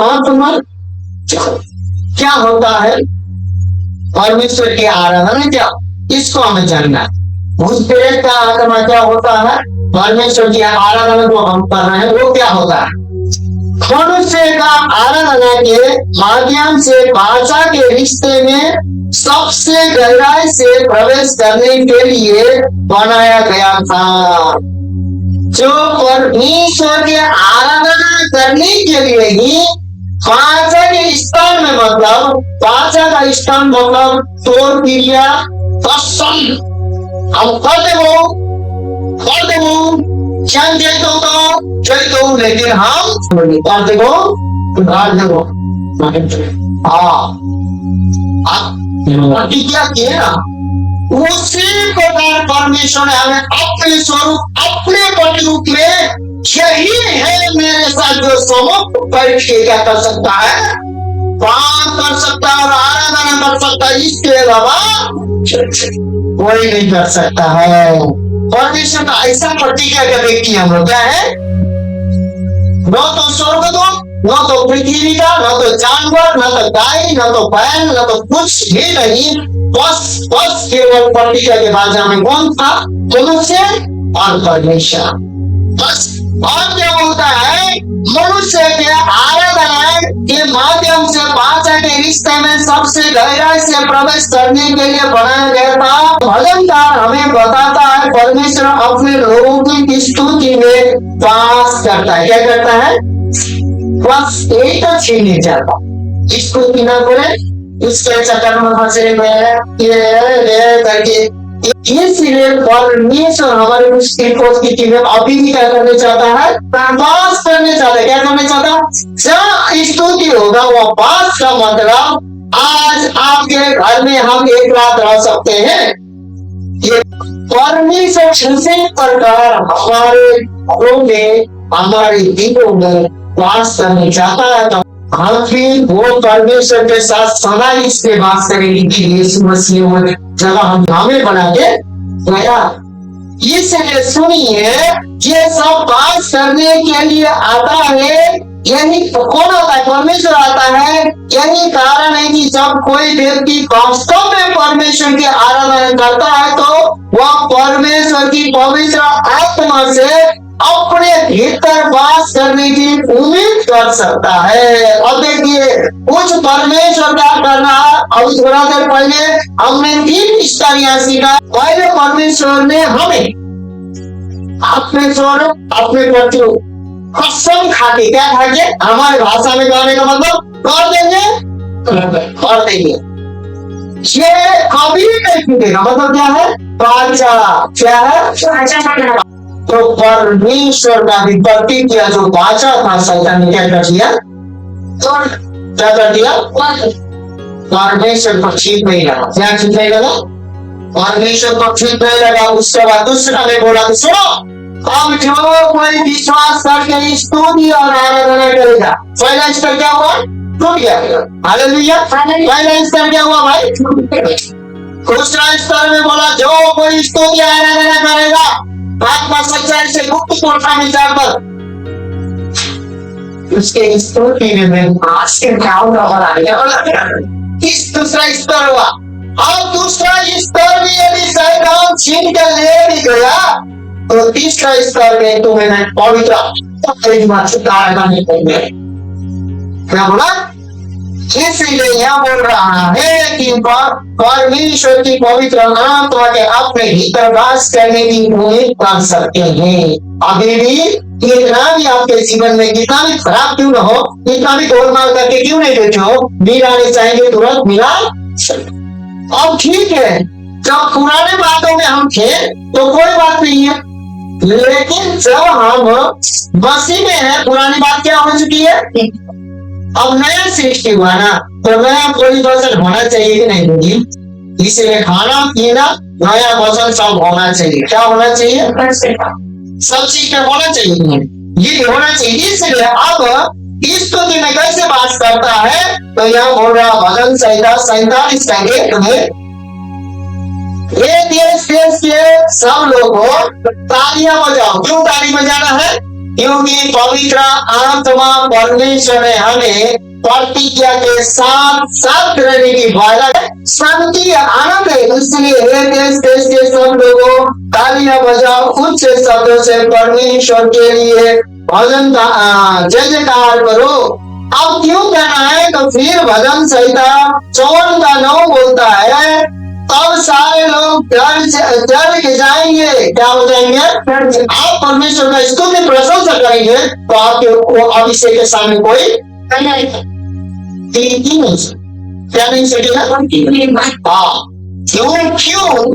आत्मा क्या होता है, परमेश्वर की आराधना क्या, इसको हमें जानना है। भूत-प्रेत का आत्मा क्या होता है, परमेश्वर की आराधना जो हम कर रहे हैं वो क्या होता है। मनुष्य का आराधना के माध्यम से भाषा के रिश्ते में सबसे गहराई से प्रवेश करने के लिए बनाया गया था। जो परमेश्वर की आराधना करने के लिए ही भाषा के स्थान में, मतलब भाषा का स्थान मतलब तोड़ क्रिया कसम हम करते वो जानते तो लेकिन हम करते वो प्रतिज्ञा किए ना, उसी प्रकार परमेश्वर ने हमें अपने स्वरूप अपने प्रतिरूप में, यही है मेरे साथ जो समूह बैठ के क्या कर सकता है, काम कर सकता है और आराधना कर सकता है, इसके अलावा कोई नहीं कर सकता है। परमेश्वर का ऐसा प्रतिज्ञा का व्यक्ति हम लोग क्या है, न तो स्वर्गदूत, न तो पृथ्वी का, न तो जानवर, न तो गाय, न तो बैल, न तो कुछ भी नहीं, बस केवल प्रतिज्ञा के बाद हमें कौन था, मनुष्य और परमेश्वर। बस और क्या होता है, मनुष्य के आराधना के माध्यम से भाषा के रिश्ते में सबसे गहराई से प्रवेश करने के लिए बनाया गया था। भजनकार हमें बताता है परमेश्वर अपने लोगों की स्तुति में वास करता है। क्या करता है, बस एक तो छीनने जाता, इसको बिना बोले उसके चक्कर में फंसे करके। इसलिए परमेश्वर हमारे स्थिति में अभी भी क्या करने चाहता है, वास करने चाहता है। क्या करने चाहता है, जहाँ स्तुति होगा वो वास का मतलब आज आपके घर में हम एक रात रह सकते हैं। ये परमेश्वर किसी प्रकार हमारे घरों में, हमारे दिलों में वास करने चाहता है। तो हम भी वो परमेश्वर के साथ सदा इसके वास करेंगे कि यीशु मसीह में जगह हम हमें बना के गया। इसलिए सुनिए, ये सब वास करने के लिए आता है। यही कौन आता है, परमेश्वर आता है। यही कारण है कि जब कोई व्यक्ति वास्तव में परमेश्वर की आराधना करता है तो वह परमेश्वर की पवित्र आत्मा से अपने भीतर वास करने की उम्मीद कर सकता है। अब देखिए, कुछ परमेश्वर क्या करना है। अब थोड़ा देर पहले हमने 3 स्टारियां सीखा। पहले परमेश्वर ने हमें अपने स्वरूप, अपने प्रतिरूप कसम खाके, क्या खाके, हमारे भाषा में कहने का मतलब कर देंगे। ये कभी नहीं छूटेगा। मतलब क्या है, वाचा क्या है। तो परमेश्वर का भी प्रतिज्ञा जो वाचा था, शैतान ने क्या कर दिया, क्या कर दिया, परमेश्वर को ठीक नहीं लगा। क्या ठीक नहीं लगा, परमेश्वर को ठीक नहीं लगा। उसके बाद दूसरा ने बोला कि सुनो, अब जो कोई विश्वास करके स्तुति और आराधना करेगा, पहला स्तर क्या हुआ, टूट गया। हालेलुया। पहला स्तर क्या हुआ भाई, दूसरा स्तर में बोला जो कोई स्तुति आराधना करेगा आत्मा सच्चाई से मुक्त कोठा में जाकर उसके स्तुति में आज के भाव का बना। इस दूसरा स्तर हुआ। और दूसरा स्तर भी यदि शैतान छीन कर ले भी गया तो तीसरा स्तर में तुम्हें मैं पवित्र क्या बोला। इसलिए यह बोल रहा है कि परमेश्वर की पवित्र आत्मा के अपने भीतर वास करने की उम्मीद कर सकते हैं। अभी भी कितना भी आपके जीवन में कितना भी खराब क्यों न हो, कितना भी गोलमाल करके क्यों नहीं बैठो, मिलाने चाहेंगे तुरंत मिला। अब ठीक है, जब पुराने बातों में हम थे तो कोई बात नहीं है, लेकिन जब हम मसीह में है, पुरानी बात क्या हो चुकी है, अब नया सृष्टि हुआ ना, तो नया कोई वचन होना चाहिए कि नहीं होगी। इसलिए खाना पीना नया वचन सब होना चाहिए। क्या होना चाहिए, सब चीज में होना चाहिए, ये होना चाहिए। इसलिए अब इस स्तुति में कैसे बात करता है, तो यहाँ बोल रहा भजन संहिता 47 का 1 में, ये देश देश के सब लोगों तालियां बजाओ। क्यों ताली बजाना है, क्योंकि पवित्र आत्मा परमेश्वर ने हमें प्रतिज्ञा के साथ साथ रहने की वादा है, शांति आनंद है। इसलिए हे देश के सब लोगों तालियां बजाओ, उच्च शब्दों से परमेश्वर के लिए भजन जय जयकार करो। अब क्यों कहना है? तो फिर भजन संहिता 54:9 बोलता है, तब सारे लोग डर के जाएंगे। क्या हो जाएंगे? आप परमेश्वर का स्तुति प्रशंसा करेंगे तो आपके अभिषेक के सामने कोई क्या नहीं सकेगा। हाँ,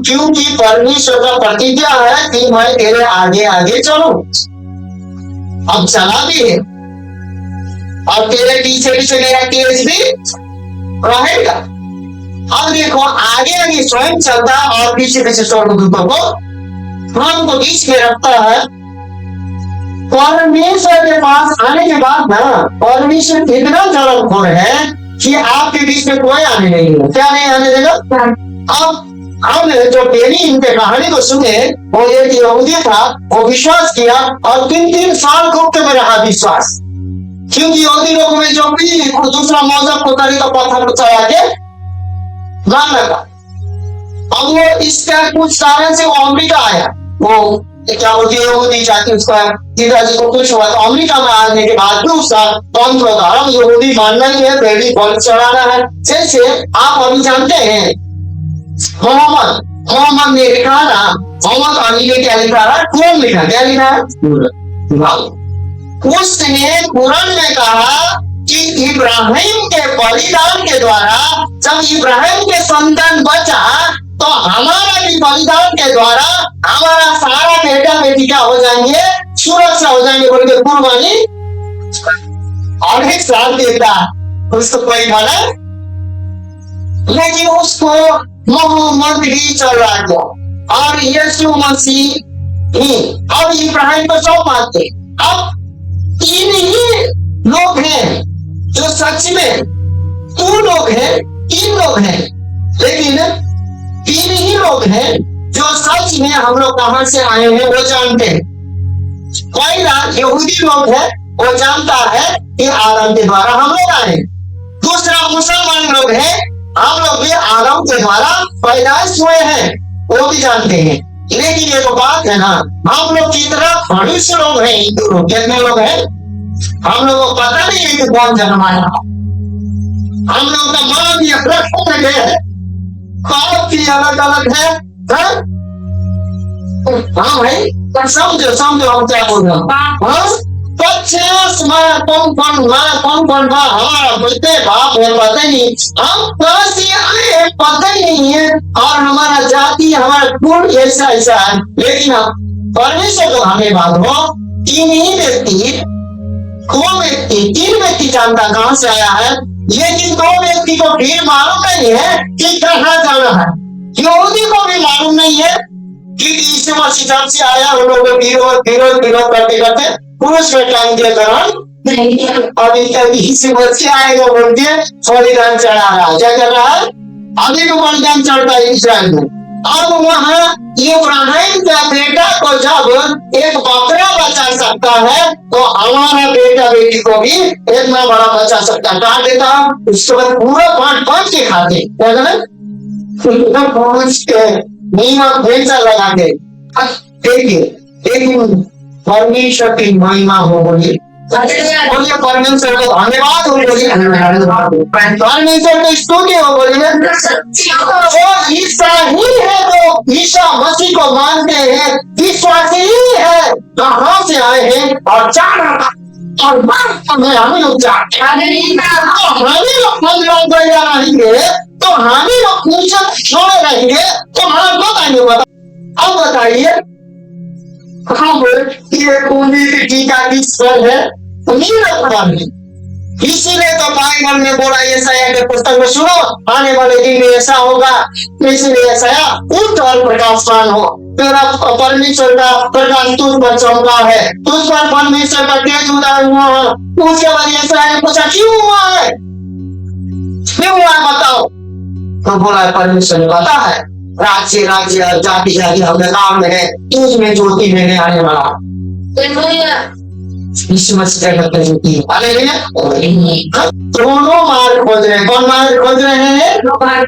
क्योंकि परमेश्वर का प्रतिज्ञा है कि मैं तेरे आगे आगे चलूं। अब चला भी है और तेरे पीछे पीछे मेरा केस भी रहेगा। अब देखो, आगे आगे स्वयं चलता और पीछे पीछे स्वर्गदूतों को हमको बीच में रखता है। परमेश्वर के पास आने के बाद ना, परमेश्वर इतना जलनखोर है कि आपके बीच में कोई आने नहीं है। क्या नहीं आने देगा? अब हमने जो पहली इनके कहानी को सुने, वो एक यहूदी था, वो विश्वास किया और 3 साल गुप्त में रहा विश्वास। क्योंकि यहूदी लोगों में जो भी दूसरा मौजब को करे तो पत्थर को चढ़ा के मार लगा। अब वो इसका कुछ कारण से वो अमेरिका आया। वो क्या बोलती है, यहूदी जाति, उसका पिताजी को कुछ हुआ तो अमेरिका में आने के बाद भी उसका पंथ धर्म यहूदी मानना ही है, पहली बलि चढ़ाना है। जैसे आप अभी जानते हैं मोहम्मद ने लिखा ना, मोहम्मद अली ने क्या लिखा है? कौन लिखा? क्या लिखा है? उसने कुरान में कहा कि इब्राहिम के बलिदान के द्वारा जब इब्राहिम के संतान बचा तो हमारा भी बलिदान के द्वारा हमारा सारा बेटा बेटी क्या हो जाएंगे? सुरक्षा हो जाएंगे बोल के कुर्बानी और एक साल देता उसको कोई माना, लेकिन उसको मोहम्मद ही चढ़ा गया और यीशु मसीह ही। अब इब्राहिम को सब मानते। अब 3 ही लोग हैं जो सच में 2 लोग हैं, 3 लोग हैं, लेकिन 3 ही लोग हैं जो सच में हम लोग कहां से आए हैं वो जानते हैं। पहला यहूदी लोग है, वो जानता है कि आदम के द्वारा हम लोग आए। दूसरा मुसलमान लोग हैं, हम लोग भी आदम के द्वारा पैदाइश हुए हैं, वो भी जानते हैं। लेकिन एक बात है ना, हम लोग की तरह मनुष्य लोग हैं, हिंदू लोग कितने लोग हैं? हम लोगों को पता नहीं है कि कौन जन्माया। हम लोग का मन भी अलग है, बात भी अलग अलग है। हाँ भाई, समझो हम क्या बोल रहे हैं। 50 माँ कौन हमारा बोलते बाप है पता नहीं, हम कहाँ से आए पता ही नहीं है, और हमारा जाति हमारा कुल ऐसा है। लेकिन परमेश्वर को हमें मालूम हो, 3 ही व्यक्ति, 3 व्यक्ति जानता कहां से आया है, लेकिन 2 व्यक्ति को फिर मालूम नहीं है कि कहाँ जाना है। यहूदी को भी मालूम नहीं है कि यीशु मसीह जब से आया, उन लोगों विरोध करते पुरुष में टाइम दिया करण अभी यीशु मसीह आएगा बोल के बलिदान चढ़ा रहा है। क्या कर रहा है? अभी तो बलिदान चढ़ता है इस्राएल में। अब वहाँ इब्राहिम का बेटा को जब एक बकरा बचा सकता है तो हमारा बेटा बेटी को भी इतना बड़ा बचा सकता है। कहा देता उसके बाद पूरा बांट के खाते, नीमक भेजा लगा के देखिए। लेकिन परमेश्वर की महिमा हो, बोलिए परमेश्वर को धन्यवाद हो, बोलिए परमेश्वर को स्तुति हो, बोलिए। वो ईसा ही है जो ईसा मसीह को मानते हैं, विश्वासी ही है, कहां से आए हैं और जा रहा और हमें लोग जाते हमें लोग रहेंगे तो हमें लोग पूछे छोड़े रहेंगे तो हमारा बताएंगे। अब बताइए ये पूंजी की टीका किस पर है? इसीलिए तो बाइबल में बोला यशायाह के पुस्तक में, सुनो आने वाले दिन में ऐसा होगा, इसलिए यशायाह उठ और प्रकाशमान हो, तेरा परमेश्वर का प्रकाश तुझ पर चमका है, तुझ पर परमेश्वर का तेज उदय हुआ है। उसके बाद यशायाह ने पूछा क्यों हुआ है, बताओ। तो बोला परमेश्वर ने पता है, राज्य जाति हमें नाम है, तुझ में ज्योति लेने आने वाला। यीशु मसीह का कहते हैं हालेलुया। दोनों मार्ग खोज रहे हैं। कौन मार्ग खोज रहे हैं?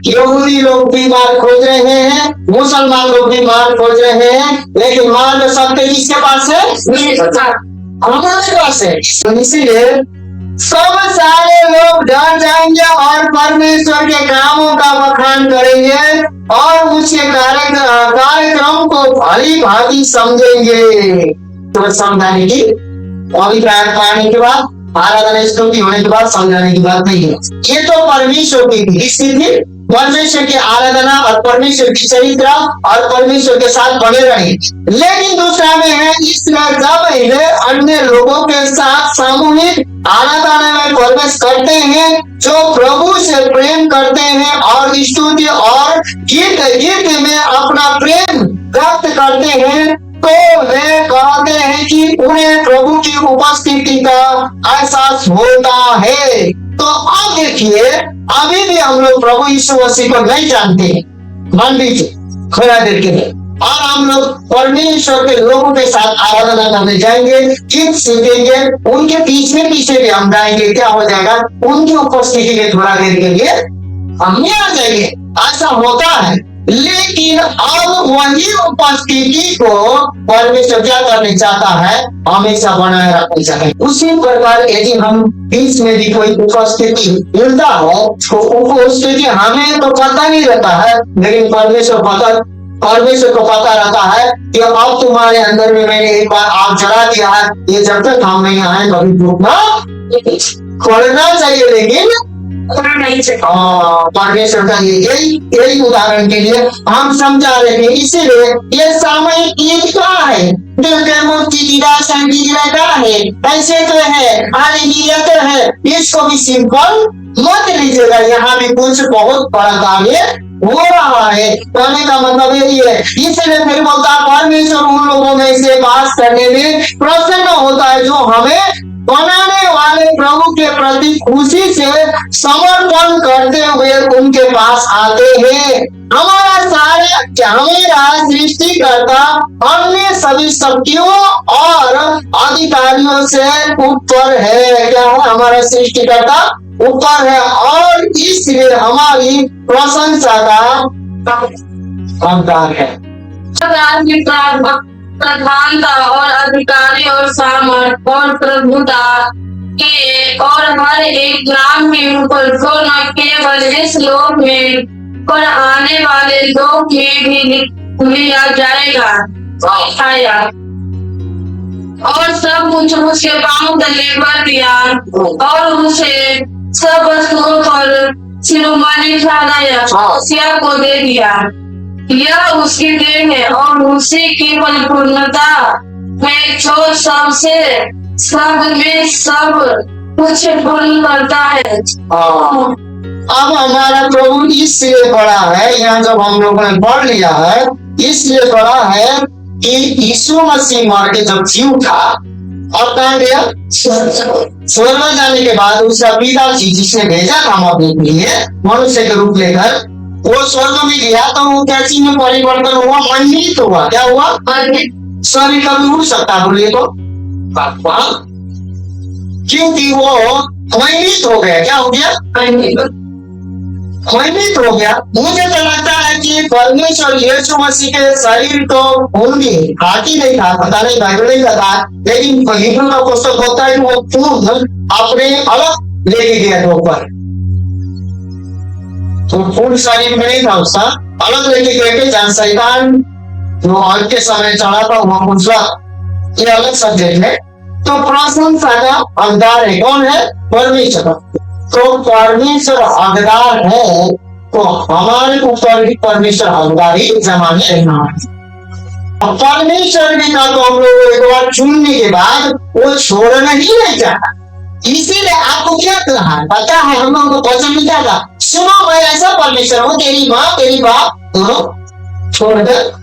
यहूदी लोग भी मार्ग खोज रहे हैं, मुसलमान लोग भी मार्ग खोज रहे हैं, लेकिन मार्ग सत्य किसके पास है? हमारे पास है। इसीलिए सब सारे लोग डर जाएंगे और परमेश्वर के कामों का बखान करेंगे और उसके कार्यक्रम को भली भांति समझेंगे। तो समझाने की अभिप्राय पाने के बाद, आराधना स्तुति होने के बाद समझाने की बात नहीं है। ये तो परमेश्वर की स्थिति, परमेश्वर की आराधना और परमेश्वर की चरित्र और परमेश्वर के साथ बने रहे। लेकिन दूसरा में है, इसलिए जब ये अन्य लोगों के साथ सामूहिक आराधना में प्रवेश करते हैं, जो प्रभु से प्रेम करते हैं और स्तुति और गीत में अपना प्रेम व्यक्त करते हैं, तो वे कहते हैं कि उन्हें प्रभु की उपस्थिति का एहसास होता है। तो अब देखिए, अभी भी हम लोग प्रभु यीशु मसीह को नहीं जानते, मान लीजिए थोड़ा देर के लिए, और हम लोग परमेश्वर के लोगों के साथ आराधना करने जाएंगे, गीत सीखेंगे, उनके पीछे पीछे भी हम जाएंगे। क्या हो जाएगा? उनकी उपस्थिति में थोड़ा देर के लिए हम नहीं आ जाएंगे, ऐसा होता है। लेकिन अब वही उपस्थिति को परमेश्वर क्या करना चाहता है? हमेशा बनाए रखना चाहता है। उसी प्रकार यदि हम बीच में भी कोई उपस्थिति मिलता है, तो उपस्थिति हमें तो पता नहीं रहता है, लेकिन परमेश्वर को पता रहता है कि अब तुम्हारे अंदर में मैंने एक बार आग जला दिया है, ये जब तक हम नहीं आए कभी रुकना खोलना चाहिए, लेकिन परमेश्वर का यही उदाहरण के लिए हम समझा रहे थे। इसीलिए ये सामयिक गीत क्या है? ऐसे तो है, हालेलुया तो है, इसको भी सिंपल मत लीजिएगा। यहाँ भी कुछ बहुत बड़ा कार्य हो रहा है। कहने का मतलब यही है। इसलिए फिर बोलता है, परमेश्वर उन लोगों में से वास करने में प्रसन्न होता है जो हमें बनाने वाले प्रभु के प्रति खुशी से समर्पण करते हुए उनके पास आते हैं। हमारा सृष्टिकर्ता अन्य सभी शक्तियों और अधिकारियों से ऊपर है। क्या है? हमारा सृष्टिकर्ता ऊपर है और इसलिए हमारी प्रशंसा का हकदार है। प्रधानता और अधिकारी और सामर्थ और प्रभुता के और हर एक नाम के ऊपर तो न केवल इस लोक में पर आने वाले लोक में भी लिया जाएगा। और सब कुछ उसके पांव तले कर दिया और उसे सब वस्तुओं पर शिरोमणि ठहराया को दे दिया। यह उसकी देन है और उसी की परिपूर्णता में जो सबसे सब में सब कुछ पूर्ण करता है। अब हमारा प्रभु इसलिए बड़ा है, यहाँ जब हम लोगों ने पढ़ लिया है, इसलिए बड़ा है कि यीशु मसीह मर के जब जी उठा और कहाँ गया? स्वर्ग जाने के बाद उसका पिता जी जिसने भेजा था हम अपने लिए मनुष्य के रूप लेकर, वो स्वर्ग में गया तो वो कैसी में परिवर्तन हुआ? महिमित हुआ। क्या हुआ? शरीर कभी उठ सकता, बोलिए तो, क्योंकि वो महिमित हो गया। क्या हो गया? महिमित हो गया। मुझे तो लगता है कि परमेश्वर यीशु मसीह के शरीर को होंगे हाथी नहीं था, पता नहीं बाइबल नहीं था, लेकिन हिब्रू का पुस्तक होता है वो पूर्ण अपने अलग लेके गया था ऊपर, तो पूर्ण शरीर में नहीं था उसका, अलग लेके गए थे। जहाँ शैतान जो आज के समय चढ़ा था वहां पूछा, ये अलग सब्जेक्ट है। तो प्रशंसा का हकदार है कौन है? परमेश्वर। तो परमेश्वर हकदार है तो हमारे ऊपर भी परमेश्वर हकदारी जमाने रहना है। परमेश्वर ने कहा तो हम लोग एक बार चुनने के बाद वो छोड़ना ही नहीं चाहता। इसीलिए आपको क्या कहा पता है? हम लोगों को वचन मिला था, सुनो मैं ऐसा परमेश्वर हूँ, तेरी माँ तेरी बाप दोनों छोड़कर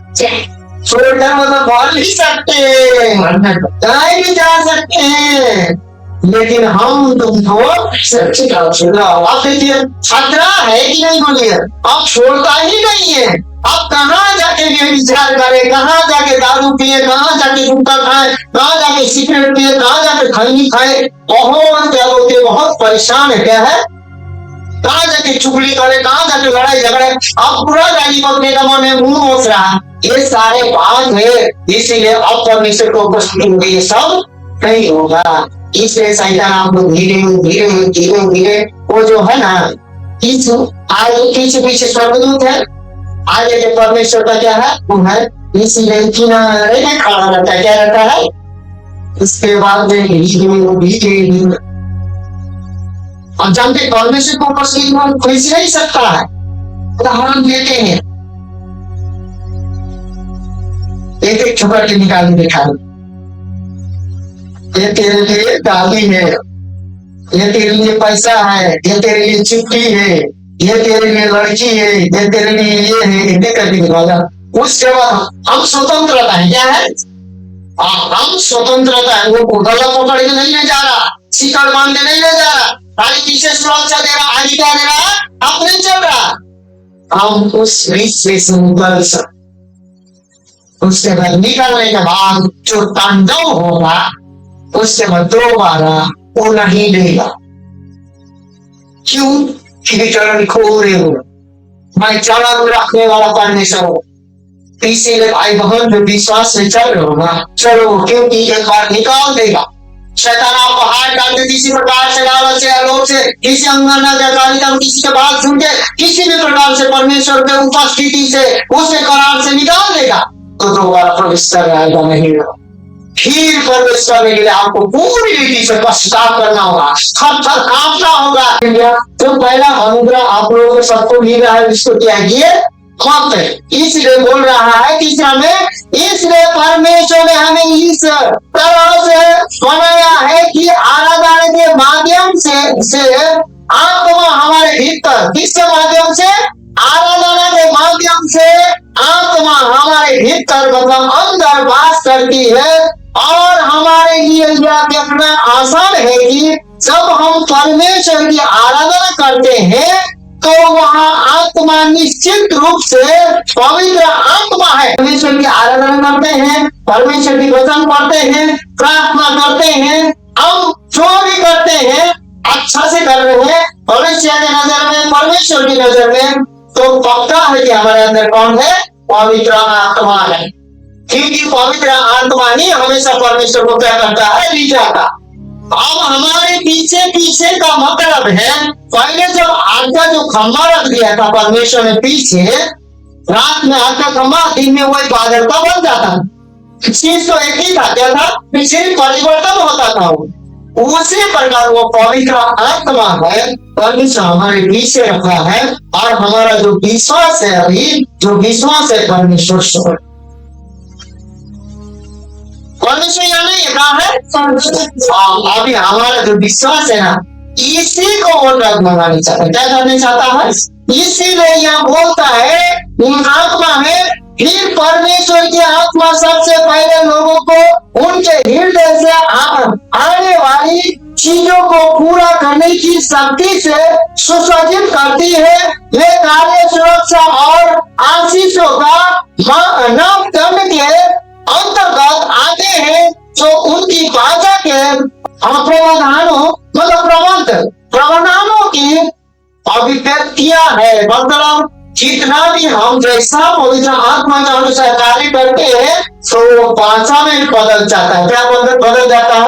मतलब बोल भी सकते हैं, कहीं भी जा सकते हैं, लेकिन हम तुमको अब देखिए खतरा है कि नहीं बोलिए, अब छोड़ता ही नहीं है। अब कहाँ जाके ये विचार करे, कहाँ जाके दारू पिए, कहाँ जाके गुटखा खाए, कहाँ जाके सिगरेट पिए, कहाँ जाके खैनी खाए। बहुत क्या बोलते, बहुत परेशान है। क्या है, कहाँ जाके चुगली करे, कहाँ जाके लड़ाई झगड़े। अब पूरा गाली बकने का मन है, मुंह नोच रहा, ये सारे बात है। इसीलिए अब परमेश्वर को उपस्थित होगी, ये सब नहीं होगा। इसलिए शैतान आपको धीरे धीरे धीरे धीरे वो जो है ना, इस आगे पीछे पीछे स्वर्गदूत है, आगे के परमेश्वर का क्या है, वो है। इसीलिए किनारे में खड़ा रहता है, क्या रहता है। इसके बाद में धीरे अब जानते परमेश्वर को उपस्थित कोई नहीं सकता है। उदाहरण देते हैं, एक एक छोटा के निकाल दिखा, ये तेरे लिए गाली है, ये तेरे लिए पैसा है, ये तेरे लिए छुट्टी है, ये तेरे लिए लड़की है, ये तेरे लिए ये है, ये करके दिखाएगा। उसके बाद हम स्वतंत्रता है, क्या है, हम स्वतंत्रता है। वो गला पकड़ के नहीं ले जा रहा, शिकड़ बांध के नहीं ले जा रहा, ताकि पीछे सुरक्षा दे रहा, आगे क्या दे रहा, अब नहीं चल रहा। हम उस रिश्ते से निकल सकते। उसके बाद निकलने के बाद जो तांडव होगा, उसके बाद दोबारा वो नहीं लेगा। क्यों, क्योंकि चरण खोरे हो, मैं चरण रखने वाला परमेश्वर हूँ। इसीलिए भाई बहन जो विश्वास से चल रहे हो ना, चलो, क्योंकि एक बार निकाल देगा। शैतान आपको हाथ डाल के किसी प्रकार से, लालच से, आलोक से, किसी अंगना के किसी के बात सुन के, किसी भी प्रकार से परमेश्वर के उपस्थिति से, उसके करार से निकाल देगा, तो दोबारा प्रवेश कर आएगा नहीं। फिर प्रवेश करने के लिए आपको पूरी रीति से पश्चाताप करना होगा, थर थर कांपना होगा। तो पहला अनुग्रह आप लोगों को सबको मिल रहा है, इसको क्या किए मत। इसलिए बोल रहा है कि हमें, इसलिए परमेश्वर ने हमें इस तरह से बनाया है कि आराधना के माध्यम से आत्मा हमारे भीतर, किसके माध्यम से, आराधना के माध्यम से आत्मा हमारे भीतर मतलब अंदर वास करती है। और हमारे लिए यह देखना आसान है कि जब हम परमेश्वर की आराधना करते हैं तो वहाँ आत्मा निश्चित रूप से पवित्र आत्मा है। परमेश्वर की आराधना करते हैं, परमेश्वर की वचन पढ़ते हैं, प्रार्थना करते हैं, हम जो भी करते हैं अच्छा से कर रहे हैं परमेश्वर की नजर में, परमेश्वर की नजर में, तो पक्का है कि हमारे अंदर कौन है, पवित्र आत्मा है। क्योंकि पवित्र आत्मा ही हमेशा परमेश्वर को क्या करता है, रिझाता। अब हमारे पीछे पीछे का मतलब है, पहले जब आग का जो खंभा रख दिया था परमेश्वर ने पीछे, रात में आग का खंभा, दिन में वही बादल का बन जाता। चीज तो एक ही था, क्या था, सिर्फ परिवर्तन होता था। उसी प्रकार वो पवित्र आत्मा है, परमेश्वर हमारे पीछे रखा है। और हमारा जो विश्वास है, अभी जो विश्वास है परमेश्वर यहाँ नहीं कहा है, अभी हमारा जो विश्वास है ना, इसी को वो रग मंगाना चाहता है। क्या करना चाहता है, इसीलिए यहाँ बोलता है आत्मा है। फिर परमेश्वर की आत्मा सबसे पहले लोगों को उनके हृदय से आने वाली चीजों को पूरा करने की शक्ति से सुसज्जित करती है। ये कार्य सुरक्षा और आशीषों का नामकरण के अंतर्गत आते हैं, जो उनकी भाषा के प्रावधानों मतलब प्रावधानों की अभिव्यक्तियां है। मतलब जितना भी हम जैसा पवित्र आत्मा के अनुसार कार्य करते हैं, तो वो भाषा में बदल जाता है। क्या बदल जाता है।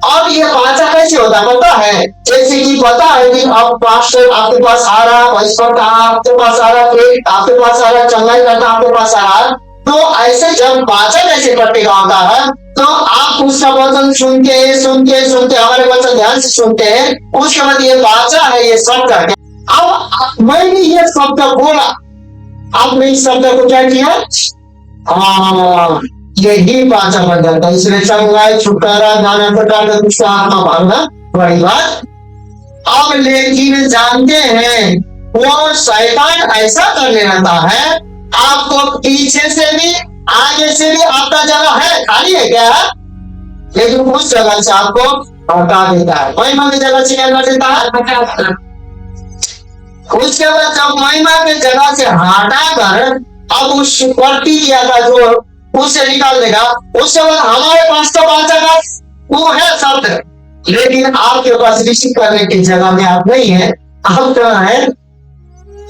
और ये भाषा कैसे होता है पता है, जैसे कि पता है कि अब पास्टर आपके पास आ रहा, आपके पास आ रहा, आपके पास आ रहा, चंगाई करता आपके पास आ रहा, तो ऐसे जब भाषा कैसे कटेगा होता है, तो आप उसका वचन सुनते हमारे वचन ध्यान से सुनते हैं, उसके बाद ये भाषा है, ये शब्द है। अब मैंने ये शब्द बोला, आपने इस शब्द को क्या किया, यही भाषा बन जाता है। इसलिए चंगाई, छुटकारा, दाना प्रकार का आत्मा भागना बड़ी बात। अब लेकिन जानते हैं वो शैतान ऐसा करने रहता है, आपको पीछे से भी आगे से भी आपका जगह है, खाली है क्या, लेकिन उस जगह से आपको हटा देता है, महिमा की जगह से क्या कर देता है। उसके बाद जब महिमा की जगह से हटा कर अब उस प्रतिक्रिया का जो उसे निकाल देगा, उसके बाद हमारे पास तो बचेगा वो है शब्द, लेकिन आपके पास रिसीव करने की जगह में आप नहीं है। आप कहाँ है?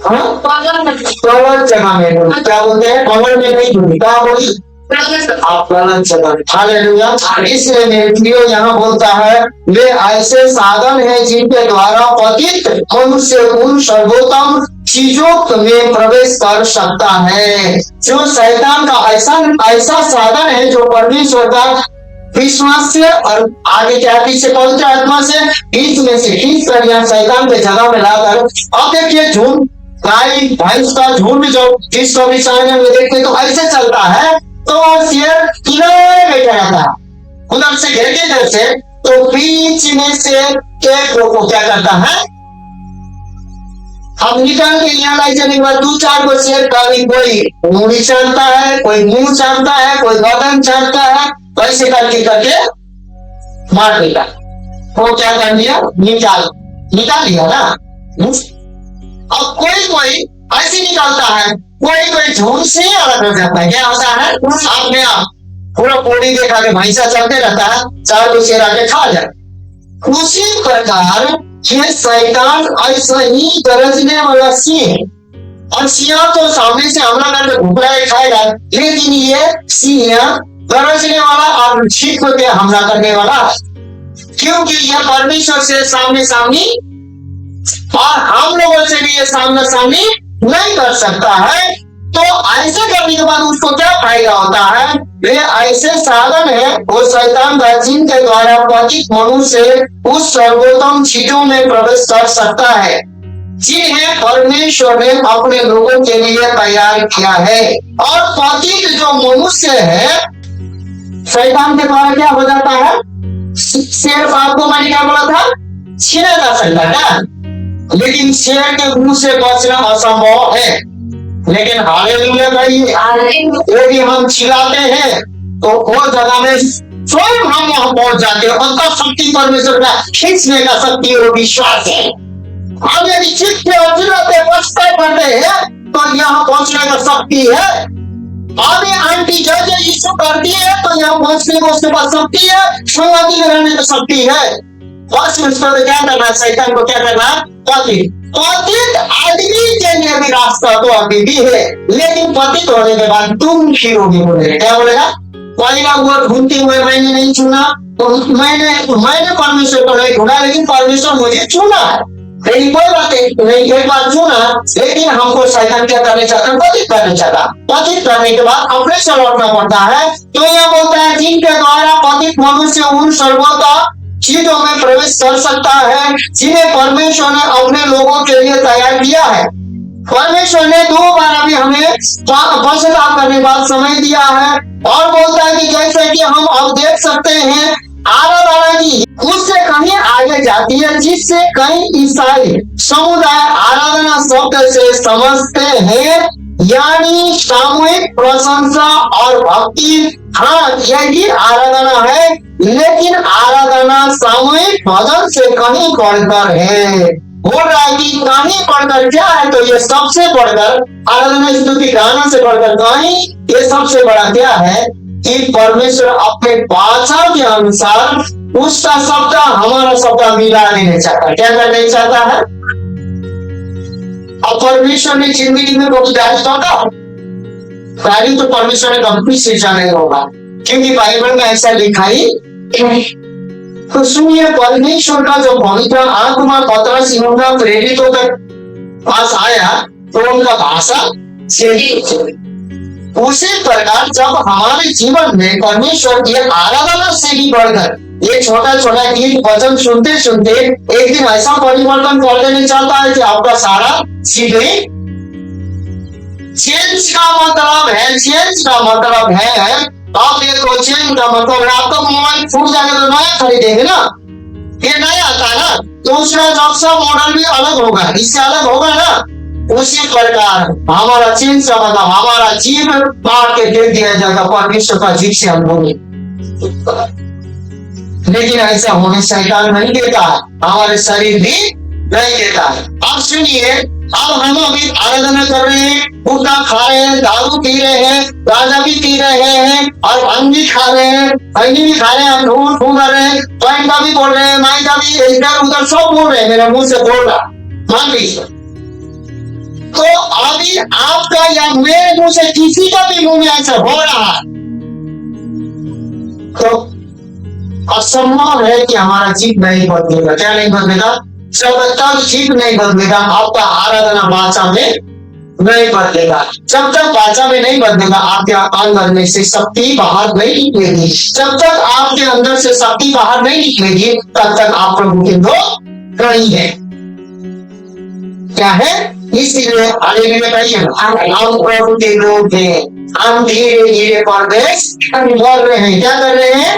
कवर जगह में। क्या बोलते हैं? कवर में नहीं बोली, क्या बोली? आप गलत जगह। हालेलुया। इसलिए नेटियो यहाँ बोलता है वे ऐसे साधन है जिनके द्वारा पतित मनुष्य उन सर्वोत्तम चीजों में प्रवेश कर सकता है। जो शैतान का ऐसा साधन है जो परमेश्वर का विश्वास से और आगे क्या पीछे पवित्र आत्मा से बीच में से खींच कर यहाँ शैतान के जगह में लाकर, अब देखिए झूठ गाय भैंस का झुंड जो जिस में देखते तो ऐसे चलता है, तो शेर किनारे बैठा रहता है उधर से घेर के इधर से, तो बीच में से एक को क्या करता है, अब निकाल के यहाँ लाई जाने के बाद 2-4 को शेर कोई मूड़ी चाटता है, कोई मुंह चाटता है, कोई बदन चाटता है, ऐसे करके मार देता। वो क्या कर दिया? निकाल लिया ना। अब कोई ऐसे निकालता है, कोई झूठ से अलग हो जाता है। क्या होता है? अपने आप पूरा पोड़ी देखा के भैंसा चलते रहता है, 4 को शेर आके खा जाए। उसी प्रकार ये शैतान ऐसा ही गरजने वाला सिंह, और सिंह तो सामने से हमला करके भूखला खाएगा, लेकिन ये सिंह गरजने वाला और ठीक होकर हमला करने वाला, क्योंकि यह परमेश्वर से सामने सामने और हम लोगों से भी ये सामने सामने नहीं कर सकता है। तो ऐसे करने के बाद उसको क्या फायदा होता है? वे ऐसे साधन है वो शैतान का जिनके द्वारा पतित मनुष्य उस सर्वोत्तम चीजों में प्रवेश कर सकता है जिन्हें परमेश्वर ने अपने लोगों के लिए तैयार किया है। और पतित जो मनुष्य है शैतान के द्वारा क्या हो जाता है? शेर आपको मैंने क्या बोला था? छीना जा सकता है, लेकिन शेर के मुंह से बचना असंभव है। लेकिन हालेलुया भाई, यदि हम चिल्लाते हैं तो वो जगह में स्वयं हम वहां पहुंच जाते हैं। उनका शक्ति परमेश्वर का खींचने का शक्ति और विश्वास है। हम यदि चिल्लाते और चिल्लाते पछताए करते हैं तो यहाँ पहुंचने का शक्ति है। अभी आंटी जो यीशु करती है तो यहाँ पहुंचने को उसके पास शक्ति है, संगति में रहने की शक्ति है। बस उसको क्या करना, शैतान को क्या करना? पतित आदमी के लिए भी रास्ता तो अभी भी है, लेकिन पतित होने के बाद तुम फिरोगे। बोले क्या बोलेगा? पहला हुआ ढूंढते हुए मैंने नहीं चुना, तो मैंने परमेश्वर को नहीं ढूंढा, लेकिन परमेश्वर मुझे चुना है। लेकिन कोई बात नहीं, एक बार चुना, लेकिन हमको शैतान क्या करने चाहता? पतित करने चाहता। पतित करने के बाद अपने से लौटना पड़ता है। तो यह बोलता है जिनके द्वारा पतित मनुष्य उन सर्वोत्तम चीजों में प्रवेश कर सकता है जिन्हें परमेश्वर ने अपने लोगों के लिए तैयार किया है। परमेश्वर ने 2 बार अभी हमें पश्चाताप करने के बाद समय दिया है, और बोलता है कि जैसे कि हम अब देख सकते हैं आराधना की उससे कहीं आगे जाती है, जिससे कई ईसाई समुदाय आराधना शब्द से समझते हैं, यानी सामूहिक प्रशंसा और भक्ति। हाँ, यही आराधना है, लेकिन आराधना सामूहिक भजन से कहीं बढ़कर है। बोल रहा है कि कहीं बढ़कर क्या है? तो ये सबसे बढ़कर आराधना स्तुति गाना से बढ़कर कहीं ये सबसे बड़ा क्या है कि परमेश्वर अपने भाषा के अनुसार उसका शब्द हमारा शब्द मिला देना चाहता है। क्या करना चाहता है? अब परमेश्वर ने जिंदगी में बहुत गाड़ी तो परमेश्वर ने कभी से जाने होगा, क्योंकि बाइबल में ऐसा लिखा ही। तो सुनिए, परमेश्वर का जो पवित्र आत्मा पतरस यूहन्ना प्रेरितों के पास आया तो उनका भाषा उसी प्रकार जब हमारे जीवन में परमेश्वर की आराधना से भी बढ़कर ये छोटा छोटा गीत भजन सुनते सुनते एक दिन ऐसा परिवर्तन कर देने चाहता है कि आपका सारा जीवन चेंज का मतलब है आप देखो, चेंज का मतलब है आपका मोबाइल फूट जाएगा तो नया खरीदेंगे ना, ये नया आता है ना, तो उसका नक्शा मॉडल भी अलग होगा, इससे अलग होगा ना। उसी प्रकार हमारा चेंज का मतलब हमारा जीव बांट के दे दिया जाएगा परमेश्वर का जीव से हम बोले। लेकिन ऐसा होने शैतान नहीं देता है, हमारे शरीर भी नहीं देता है। अब सुनिए, अब हम अभी आराधना कर रहे हैं, गुटखा खा रहे हैं, दारू पी रहे हैं, गांजा भी पी रहे हैं और भांग भी खा रहे हैं, खैनी भी खा रहे हैं, हम धूल फूक रहे हैं, पैन का भी बोल रहे हैं, माई का भी इधर उधर सब बोल रहे हैं, मेरे मुंह से बोल रहा, मान लीजिए। तो अभी आपका या मेरे मुंह से किसी का भी मुंह में ऐसा हो रहा है तो असंभव है कि हमारा जीव नहीं बदलेगा। क्या नहीं बदलेगा? जब तक जीव नहीं बदलेगा आपका आराधना वाचा में नहीं बदलेगा। जब तक वाचा में नहीं बदलेगा आपके अंदर में से शक्ति बाहर नहीं निकलेगी। जब तक आपके अंदर से शक्ति बाहर नहीं निकलेगी तब तक आप प्रभु के लोग नहीं है। क्या है? इसीलिए हालेलुया कहिए, हम प्रभु के लोग हैं। हम धीरे धीरे प्रवेश कर रहे हैं। क्या कर रहे हैं?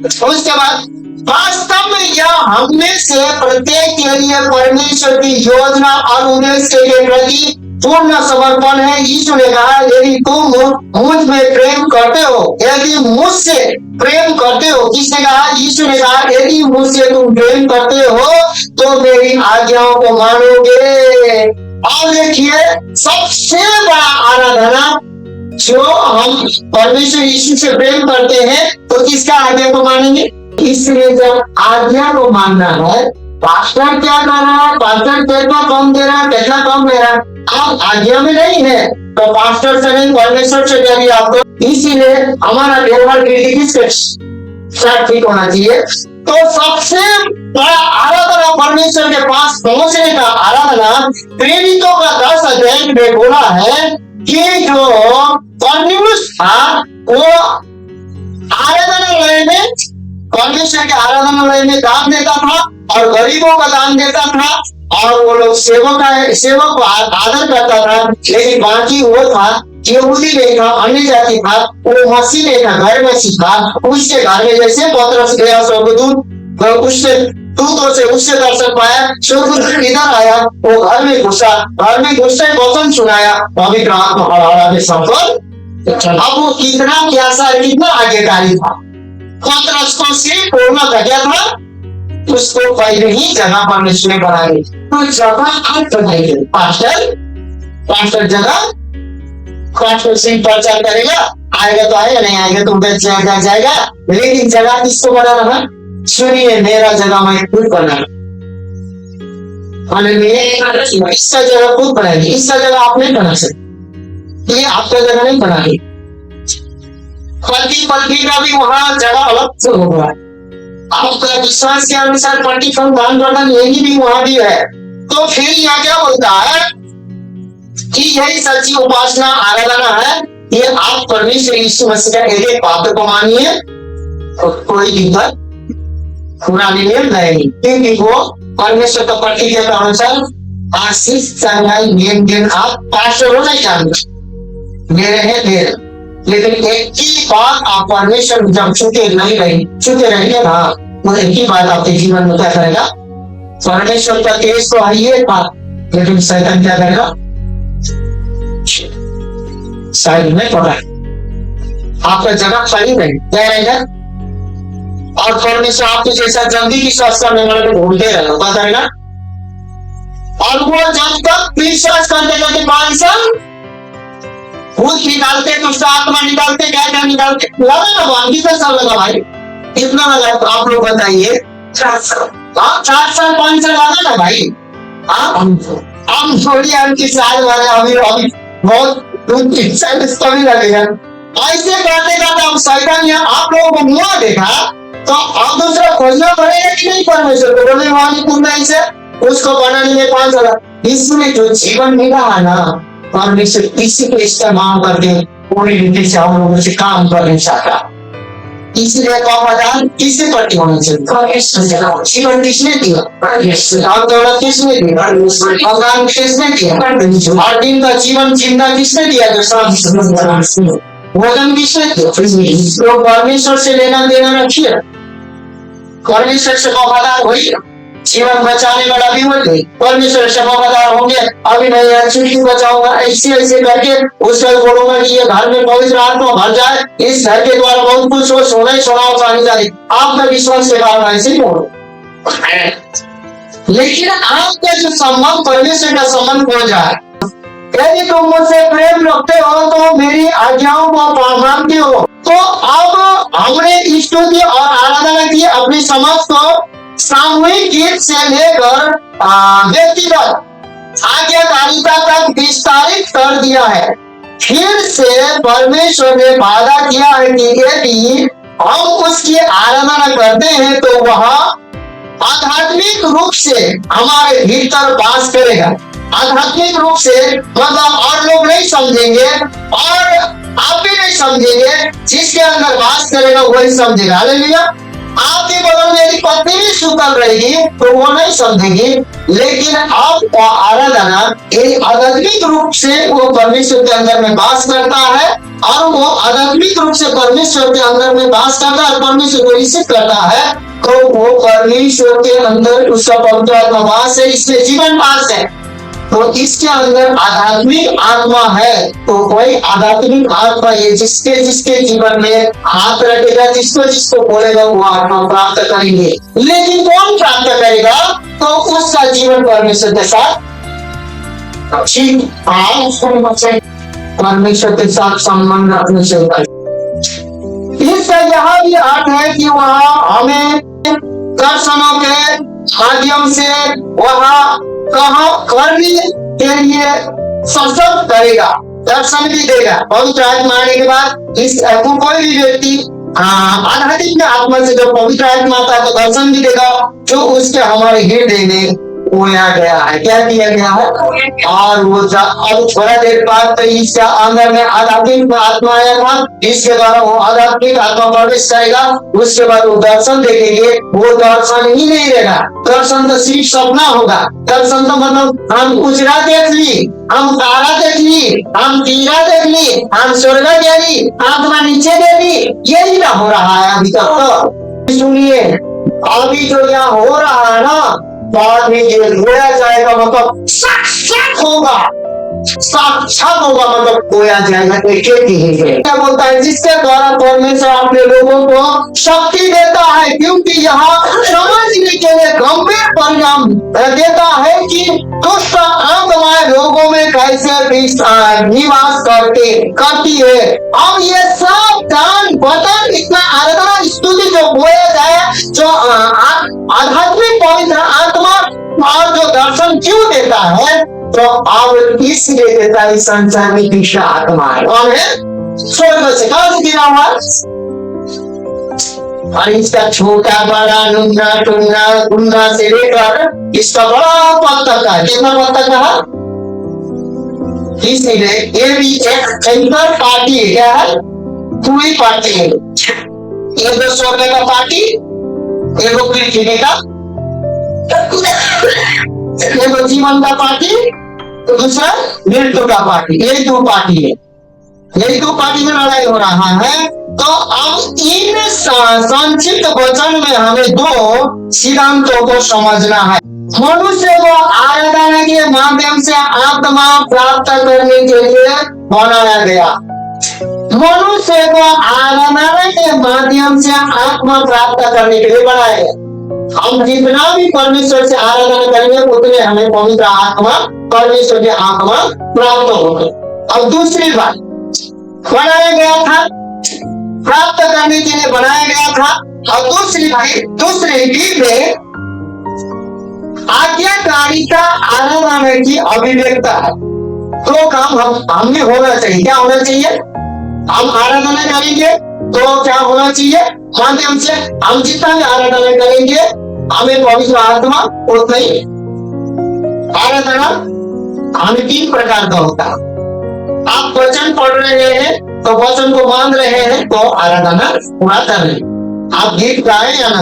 उसके बाद वास्तव में यह हमने से प्रत्येक के लिए परमेश्वर की योजना और उद्देश्य के प्रति पूर्ण समर्पण है। यीशु ने कहा, यदि तुम मुझ में प्रेम करते हो, यदि मुझसे प्रेम करते हो, किसने कहा? यीशु ने कहा, यदि मुझसे तुम प्रेम करते हो तो मेरी आज्ञाओं को मानोगे। और देखिए, सबसे बड़ा आराधना जो हम परमेश्वर यीशु से प्रेम करते हैं तो किसका आज्ञा को मानेंगे? इसलिए जब आज्ञा को मानना है, पास्टर क्या कर रहा है, पास्टर कितना कम दे रहा है, कितना कम दे रहा है, आप आज्ञा में नहीं है तो पास्टर से नहीं, परमेश्वर से करिए आपको। इसीलिए हमारा व्यवहार ठीक होना चाहिए। तो सबसे बड़ा आराधना परमेश्वर के पास पहुंचने का आराधना प्रेरितों का 10 अध्याय में बोला है कि जो कॉर्नेलियस था वो आराधनालय में, परमेश्वर के आराधनालय में दान देता था और गरीबों का दान देता था और वो लोग सेवक को आदर करता था। लेकिन बाकी वो था यहूदी नहीं था, अन्य जाति था, वो मसीह नहीं था, घर में सीखा। उसके घर में जैसे पतरस गया स्वर्गदूत उससे दूतों से उससे दर्शन पाया, स्वर्गदूत इधर आया, वो घर में घुसा, घर में घुसते वचन सुनाया, पवित्र आत्मा हड़हड़ा के संपन्न। अब वो कितना प्यासा, कितना आज्ञाकारी था। पतरस को सिर्फ बोलना था, क्या था? उसको पहले ही जगह परमेश्वर ने बनाई, तो जगह आप बनाई। पास्टर जगह, पास्टर सिंह प्रचार करेगा, आएगा तो आएगा, नहीं आएगा तो उधर जाएगा। लेकिन जगह किसको बनाना है? सुनिए, मेरा जगह मैं खुद बना, इसका जगह खुद बनाएगी, इसका जगह आप नहीं बना सकते, ये आपका जगह नहीं बनाएगी। पलटी का भी वहां जगह अलग से होगा। आपका विश्वास के अनुसार पलटी फल दान करना यही भी वहां भी है। तो फिर यहाँ क्या बोलता है कि यही सच्ची उपासना आराधना है, ये आप परमेश्वर यीशु मसीह का एक पात्र को मानिए तो कोई दिक्कत पुराने नियम नहीं, क्योंकि वो परमेश्वर का प्रतिज्ञा के अनुसार आशीष चंगाई नियम दिन आप पास्टर हो नहीं जानते, मेरे हैं मेरे। लेकिन एक ही बात आप परमेश्वर जब छूटे रहेंगे ना, वो एक ही बात आपके जीवन में क्या करेगा? परमेश्वर का तेज तो है था, लेकिन शैतान क्या करेगा? साइड में पड़ा, आपका जगह खाली नहीं क्या रहेगा? और परमेश्वर आपके जैसा जल्दी विश्वास करने वाले को ढूंढते रहेगा, पता है ना? और वो जब तक विश्वास करते करते 5 साल भूत निकालते, दुष्ट आत्मा निकालते, क्या निकालते, लगा ना, कितना साल लगा भाई? कितना लगा? तो आप लोग बताइए। 4 साल। हाँ, 4 साल 5 साल लगा ना भाई। हम थोड़ी हमकी साल वाले अभी बहुत 2-3 साल इसका भी लगेगा। ऐसे करते करते अब शैतान ने आप लोगों को मुआ देखा तो अब दूसरा खोजना पड़ेगा कि नहीं? परमेश्वर को बोले वाली पूर्ण से उसको बनाने में 5 साल। इसमें जो जीवन मिला है ना, परमेश्वर किसी को इस्तेमाल करके पूरी रीति से हम लोगों से काम करना चाहता। इसलिए वफादार किससे प्रति होना चाहिए? जीवन किसने दिया? और दौलत किसने दिया? भगवान किसने दिया? और दिन का जीवन जिंदा किसने दिया? भोजन किसने दिया? तो परमेश्वर से लेना देना रखिए, परमेश्वर से वफादार होइए। जीवन बचाने वाला भी होंगे, परमेश्वर क्षमादार होंगे, अभी नहीं है छुट्टी बचाऊंगा, ऐसे ऐसे करके उसका बोलूंगा कि ये घर में पवित्र आत्मा भर जाए, इस घर के द्वारा बहुत कुछ हो, सोना ही सोना चांदी चांदी, आपका विश्वास के कारण ऐसे ही बोलो। लेकिन आपका जो संबंध परमेश्वर का संबंध हो जाए, यदि तुम मुझसे प्रेम रखते हो तो मेरी आज्ञाओं को मानते हो, तो अब हमने स्तुति और आराधना की अपनी समझ को सामूहिक गीत से लेकर व्यक्तिगत आज्ञाकारिता तक विस्तारित कर दिया है। फिर से परमेश्वर ने वादा किया है कि यदि हम उसकी आराधना करते हैं तो वह आध्यात्मिक रूप से हमारे भीतर वास करेगा। आध्यात्मिक रूप से मतलब और लोग नहीं समझेंगे और आप भी नहीं समझेंगे, जिसके अंदर वास करेगा वही समझेगा। हालेलुया। आपके बगल में यदि पत्नी भी सुतल रहेगी तो वो नहीं समझेगी, लेकिन आप आराधना आध्यात्मिक रूप से वो परमेश्वर के अंदर में वास करता है और वो आध्यात्मिक रूप से परमेश्वर के अंदर में वास करता है, परमेश्वर को रिसीव करता है, तो वो परमेश्वर के अंदर उसका पवित्र आत्मा वास है, इसमें जीवन वास है। तो इसके अंदर आध्यात्मिक आत्मा है, तो वही आध्यात्मिक आत्मा ये जिसके जिसके जीवन में हाथ रखेगा, जिसको जिसको बोलेगा वो आत्मा प्राप्त करेंगे। लेकिन कौन प्राप्त करेगा? तो उसका जीवन परमेश्वर के साथ परमेश्वर के साथ संबंध रखने से होता है। इसका यह भी अर्थ है कि वह हमें दर्शनों के माध्यम से वह करने के लिए सशक्त करेगा, दर्शन भी देगा। पवित्र आत्मा आने के बाद इस कोई भी व्यक्ति आध्यात्मिक आत्मा से जो पवित्र आत्मा आता है तो दर्शन भी देगा, जो उसके हमारे हृदय में बोया गया है। क्या किया गया है? और वो अब थोड़ा देर बाद तो इसके अंदर में आध्यात्मिक आत्मा आया था, इसके द्वारा वो आध्यात्मिक आत्मा प्रवेश करेगा, उसके बाद वो दर्शन देखेंगे। वो दर्शन ही नहीं रहेगा, दर्शन तो सिर्फ सपना होगा। दर्शन तो मतलब हम उजरा देख ली, हम तारा देख ली, हम तीरा देख ली, हम स्वर्ग देख ली, आत्मा नीचे देख ली, यही ना हो रहा है अभी तक। तो सुनिए, अभी जो यहाँ हो रहा है ना, बाद में जो रोया जाएगा मतलब साक्षात होगा, साक्षात होगा मतलब खोया जाएगा। क्या बोलता है? जिसके द्वारा परमेश्वर अपने लोगों को शक्ति देता है, क्योंकि यहाँ समझने के लिए गंभीर परिणाम देता है कि दुष्ट आत्माएं लोगों में कैसे निवास करती है। अब ये सब दान बतन इतना आराधना स्तुति जो बोया जाए, जो आध्यात्मिक पवित्र आत्मा और जो दर्शन क्यों देता है, तो अब इसलिए देता है संसार में तीसरा आत्मा है। कौन है? स्वर्ग से। कहां से गिरा हुआ? और इसका छोटा बड़ा नुंगा टुंगा गुंगा से लेकर इसका बड़ा पद तक है। कितना पद तक है? इसलिए ये भी एक इंटर पार्टी है। क्या है? पूरी पार्टी है। एक तो स्वर्ग का पार्टी, एक पृथ्वी का, एक जीवन का पार्टी, तो दूसरा मृत्यु का पार्टी। यही दो पार्टी है, यही दो पार्टी में लड़ाई हो रहा है। तो अब इन संक्षिप्त वचन में हमें दो सिद्धांतों को समझना है। मनुष्य को आराधना के माध्यम से आत्मा प्राप्त करने के लिए बनाया गया। मनुष्य को आराधना के माध्यम से आत्मा प्राप्त करने के लिए बनाया गया। हम जितना भी परमेश्वर से आराधना करेंगे उतने हमें पवित्र आत्मा, परमेश्वर की आत्मा प्राप्त होगी। अब दूसरी बात, बनाया गया था, प्राप्त करने के लिए बनाया गया था। और दूसरी चीज में आज्ञाकारिता आराधना की अभिव्यक्ता है। तो काम हम में होना चाहिए। क्या होना चाहिए? हम आराधना करेंगे तो क्या होना चाहिए? माध्यम से हम जितना भी आराधना करेंगे हमें पवित्र आत्मा उतना ही। आराधना हमें 3 प्रकार का होता है। आप वचन पढ़ रहे हैं तो वचन को मान रहे हैं तो आराधना पूरा कर रहे हैं। आप गीत गाए या ना,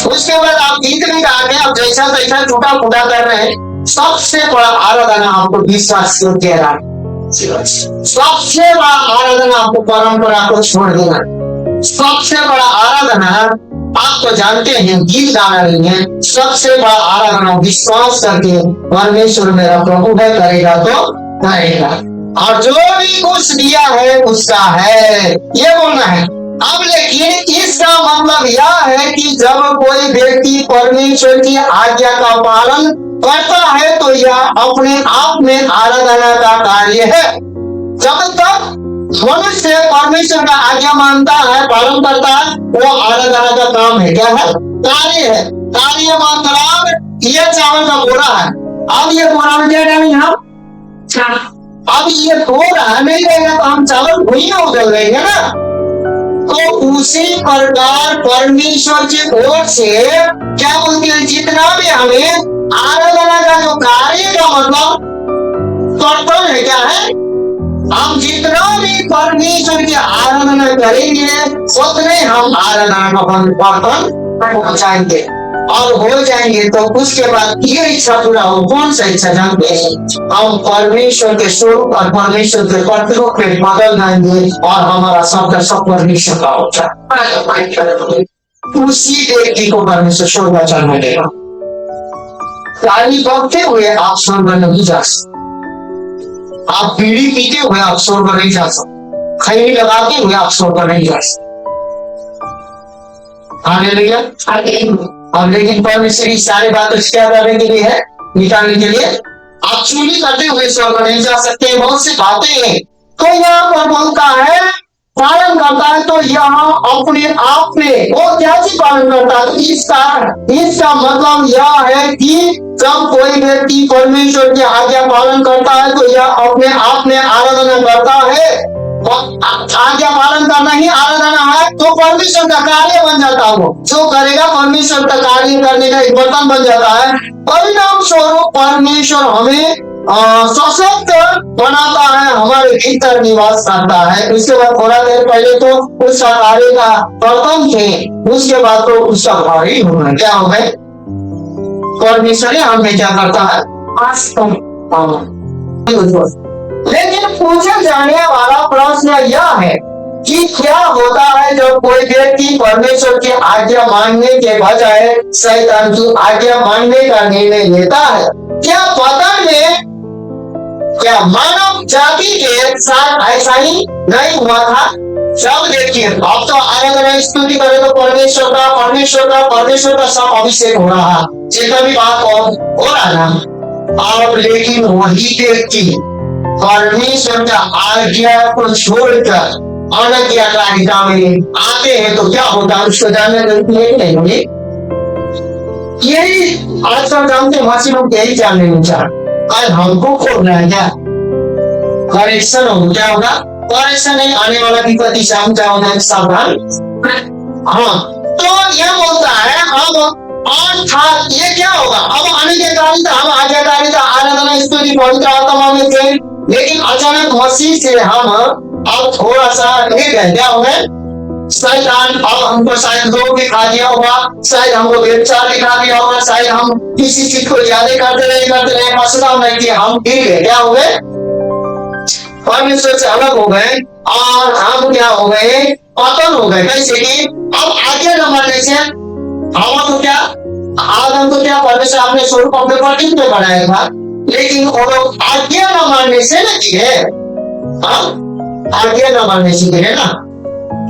उसके बाद आप गीत नहीं गा के आप जैसा तैसा टूटा फूटा कर रहे हैं, सबसे बड़ा आराधना आपको विश्वास को दे रहा है। सबसे बड़ा आराधना आपको परंपरा को छोड़ देना। सबसे बड़ा आराधना आप तो जानते हैं गीत गाना नहीं है, सबसे बड़ा आराधना विश्वास करके परमेश्वर मेरा प्रभु है, करेगा तो करेगा, और जो भी कुछ दिया है उसका है, ये बोलना है। अब लेकिन इसका मतलब यह है कि जब कोई व्यक्ति परमेश्वर की आज्ञा का पालन करता है तो यह अपने आप में आराधना का कार्य है। जब तक मनुष्य परमेश्वर का आज्ञा मानता है, पालन करता है, वो आराधना का काम है। क्या है? कार्य है। कार्य मतलब ये चावल का बोरा है, अब ये बोरा में क्या डालेंगे हम? अब ये बोरा नहीं रहेगा तो हम चावल भूई में उधर रहेंगे ना। तो उसी प्रकार परमेश्वर की ओर से क्या बोलते हैं, जितना भी हमें आराधना का जो कार्य का मतलब कर्तव्य है, क्या है, हम जितना भी परमेश्वर की आराधना करेंगे उतने हम आराधना का बर्तन पहुंचाएंगे और हो जाएंगे। तो उसके बाद ये इच्छा पूरा हो, कौन सा इच्छा जानते हैं? हम परमेश्वर के स्वरूप और परमेश्वर के कर्तव्यों पे बदल जाएंगे और हमारा सब परमेश्वर का होता है। उसी व्यक्ति को परमेश्वर स्वर्ग वचन मिलेगा। ताली बजते हुए आप स्वर्ग नहीं जा सकते, आप बीड़ी पीते हुए आप स्वर्ग नहीं जा सकते, खैनी लगाते हुए आप स्वर्ग नहीं जा सकते। हालेलुया। अब लेकिन परमेश्वर की सारी बातों से क्या करने के लिए है? निकालने के लिए। आप चूली करते हुए स्वर्ग नहीं जा सकते, बहुत सी बातें हैं। तो यहाँ पर बोलता है पालन करता है, तो यहाँ अपने आप में वो क्या चीज पालन करता है? इसका मतलब यह है कि जब कोई व्यक्ति परमेश्वर की आज्ञा पालन करता है तो यह अपने आप में आराधना करता है। आज्ञा पालन करना ही आराधना है, तो परमेश्वर का कार्य बन जाता है। वो जो करेगा परमेश्वर का कार्य करने का एक बर्तन बन जाता है। परिणाम स्वरूप परमेश्वर हमें सशक्त बनाता है, हमारे भीतर निवास करता है। उसके बाद थोड़ा देर पहले तो उसका कार्य का बर्तन थे, उसके बाद तो उसका भारी होना क्या हो गए? परमेश्वर हमें क्या करता है? लेकिन पूछे जाने वाला प्रश्न यह है कि क्या होता है जब कोई व्यक्ति परमेश्वर की आज्ञा मानने के बजाय शैतान की आज्ञा मानने का निर्णय लेता है? क्या पता में क्या मानव जाति के साथ ऐसा ही नहीं हुआ था? सब देखिए, अब तो आराधना स्तुति करे तो परमेश्वर का सब अभिषेक हो रहा है, जितना भी बात हो रहा ना। अब लेकिन वही व्यक्ति परमेश्वर का आज्ञा को छोड़कर अनज्ञाकारिता में आते हैं तो क्या होता है उसको जानने नहीं होगी। यही आजकल जानते मसीह लोग यही जानने नहीं चाहते। आज हमको खोलना है क्या? करेक्शन हो, क्या होगा? करेक्शन नहीं, आने वाला विपत्ति से हम क्या होना है? सावधान। हाँ, तो यह बोलता है अब अर्थात ये क्या होगा? अब अनज्ञाकारिता, हम आज्ञाकारिता, आराधना स्तुति पवित्र आत्मा में थे, लेकिन अचानक मसीह से हम अब थोड़ा सा एक है, क्या हो गए? शैतान अब हमको शायद लोग दिखा दिया होगा, शायद हमको व्यभिचार दिखा दिया होगा, शायद हम किसी चीज को ज्यादा करते रहे, मसला नहीं कि हम गिर गए, क्या हो गए? परमेश्वर से अलग हो गए और हम क्या हो गए? पतन हो गए। कैसे कि अब आगे न मानने से हम तो क्या, आदम तो क्या परमेश्वर अपने स्वरूप अपने प्रतिम में बनाया था, लेकिन वो लोग आज्ञा न मानने से न गिरे। आज्ञा न मानने से गिरे ना।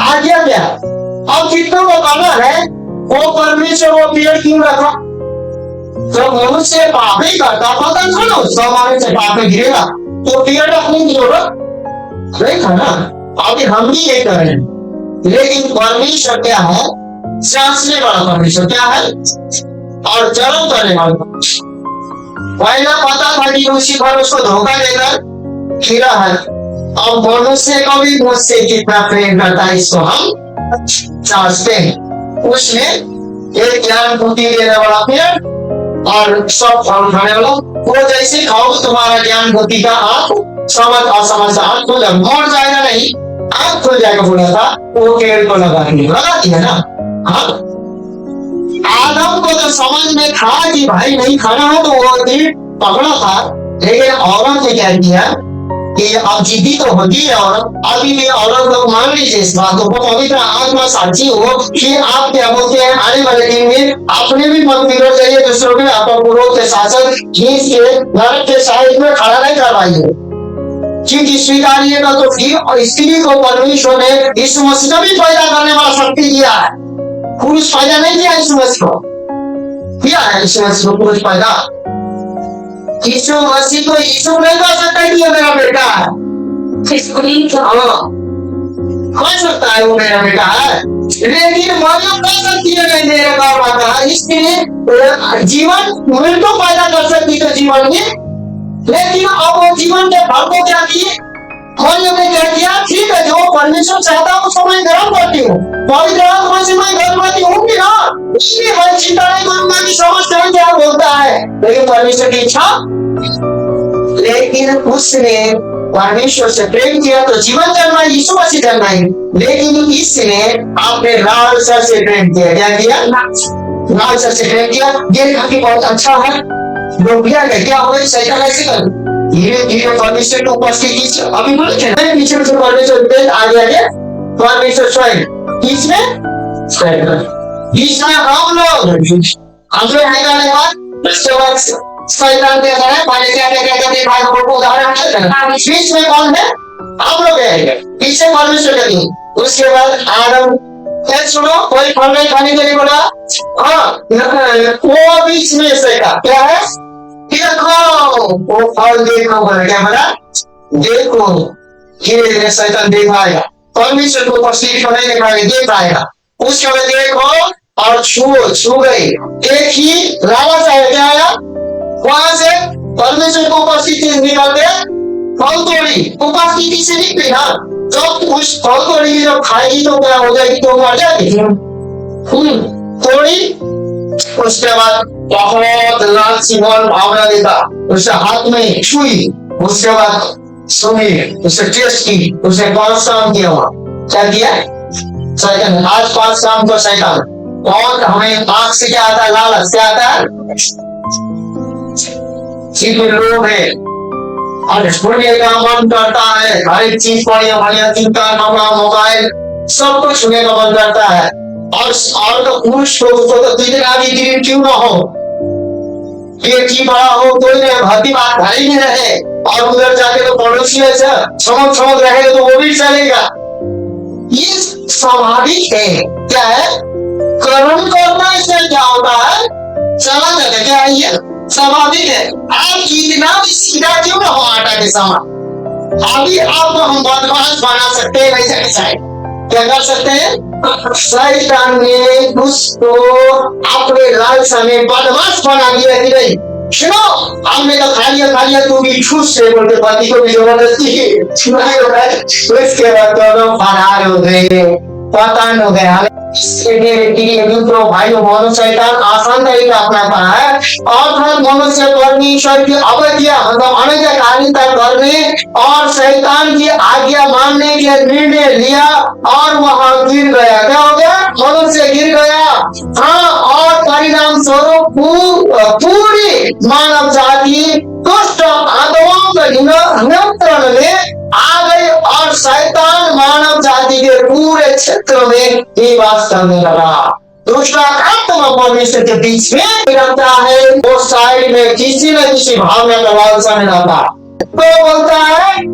आज्ञा क्या? अब कितनों को करना है वो परमेश्वर वो पेड़ क्यों रखा? जब मनुष्य पाप ही करता पता था ना उसका हमारे से पाप में गिरेगा तो पेड़ रखने की जरूरत नहीं था ना। अभी हम भी ये कर रहे हैं, लेकिन परमेश्वर क्या है? शासने वाला परमेश्वर क्या है? और जन्म करने वाला। पहला पता था कि लूसीफर उसको धोखा देकर खीरा है। अब मनुष्य को भी मुझसे कितना प्रेम करता है इसको हम जांचते हैं। उसने एक ज्ञान बुद्धि देने वाला पेड़ और सब फल खाने वाला, वो जैसे खाओ तुम्हारा ज्ञान बुद्धि का आंख समझ असमझ आंख खुल मर जाएगा नहीं, आंख खुल जाएगा। बोला था वो पेड़ को लगा दिया ना। हाँ, आदम को तो समझ में था कि भाई नहीं खाना है तो वो दिन पकड़ा था, लेकिन औरत ने क्या किया? कि अब जिद्दी तो होती है और अभी भी औरत लोग मान लीजिए इस बातों को, पवित्र आत्मा साक्षी हो कि आप क्या बोलते हैं आने वाले दिन में अपने भी मत बिगड़ जाइए, दूसरों के आपका पुरोहित के शासन खींच के नरक के साइड में खड़ा नहीं करवाइए, क्योंकि स्वीकारिएगा तो फिर और स्त्री को परमेश्वर ने यीशु मसीह भी पैदा करने वाला शक्ति दिया है, पुरुष पैदा नहीं किया यीशु मसीह को, किया है यीशु मसीह को पुरुष पैदा। यीशु मसीह को यीशु नहीं कह सकता कि ये मेरा बेटा है, कह सकता है वो मेरा बेटा है, लेकिन मरियम कह सकती है नहीं मेरा बाप आता है, इसलिए जीवन मृत्यु पैदा कर सकती है जीवन में, लेकिन अब वो जीवन के फल को क्या किए, मरियम ने क्या किया, ठीक है जो परमेश्वर चाहता है उसको मैं ग्रहण करती हूँ, पवित्र आत्मा से मैं गर्भवती होंगी ना, इसलिए मैं चिंता नहीं करूंगा कि समझते हैं क्या बोलता है, लेकिन परमेश्वर की इच्छा, लेकिन उसने परमेश्वर से प्रेम किया तो जीवन जन्मा यीशु मसीह जन्मा है, लेकिन इसने अपने लाल सर से प्रेम किया, क्या किया, लाल सर से प्रेम किया, ये काफी बहुत अच्छा है, लोग क्या हो शैतान ऐसे कर धीरे धीरे परमेश्वर की उपस्थिति अभी बोले थे पीछे पीछे परमेश्वर आगे आगे परमेश्वर स्वयं इसमें हम लोग निकालने बाद उसके बाद शैतान देखा है पहले क्या देखा है उदाहरण बीच में कौन है, हम लोग है पीछे परमेश्वर के दिन, उसके बाद आदम सुनो कोई फल नहीं खाने के लिए बोला, हाँ वो बीच में से का क्या है, देखो वो फल देखो बोला, क्या बोला देखो, धीरे धीरे शैतान दिखाएगा परमेश्वर को उपस्थिति नहीं दिखाएगा, देख पाएगा, उसके बाद देखो और छू गई, एक ही लालच है, क्या आया वहां से परमेश्वर को उपस्थिति निकल गया, फल तोड़ी उपस्थिति से निकली, हाँ जब उस फल तोड़ी जब खाएगी तो क्या हो जाएगी, तो मर जाएगी, तोड़ी, उसके बाद बहुत लालची मन भावना देता, उसे हाथ में छुई, उसके बाद सुनी, उसे टेस्ट की, उसे 5 काम किया, वहां क्या किया शैतान, आज 5 काम को शैतान, और हमें आंख से क्या आता है, लालच क्या आता है, लोग है और छूने का मन करता है, हर एक चीज बढ़िया बढ़िया चिंता कमरा मोबाइल सब कुछ छूने का मन करता है, और तो पुरुष को उसको तो कितना भी दिन क्यों ना हो, पेट की बड़ा हो कोई नहीं, भर्ती बात घर ही में रहे और उधर जाके तो पड़ोसी में से चमक रहेगा तो वो भी चलेगा, ये स्वाभाविक है, क्या है कर्म करना, इसमें क्या होता है चला जाता है, क्या है ये स्वाभाविक है, आप कितना भी सीधा क्यों ना हो आटा के समान, अभी आपको हम बदमाश बना सकते हैं, नहीं सकते, क्या कर सकते हैं, शैतान ने उसको अपने लालसा में बदमाश बना दिया कि नहीं, सुनो हमने तो खा लिया तू भी ठूस से बोलते पति को भी जबरदस्ती उसके बाद दोनों फरार हो गए, पतन हो गया, भाइयों शैतान आसान तरीका अपनाता है, अर्थात मनुष्य परमेश्वर की अवज्ञा मतलब अनजाकारिता करने और शैतान की आज्ञा मानने के निर्णय लिया और वहां गिर गया, क्या हो गया, मनुष्य गिर गया, हाँ, और परिणाम स्वरूप पूरी मानव जाति दुष्ट आत्माओं के नियंत्रण में आ गई और शैतान मानव जाति के पूरे क्षेत्र में निवास करने लगा, दूसरा आत्मा परमेश्वर के बीच में रहता है, वो साइड में किसी न किसी भावना का लालसा में रहता, तो बोलता है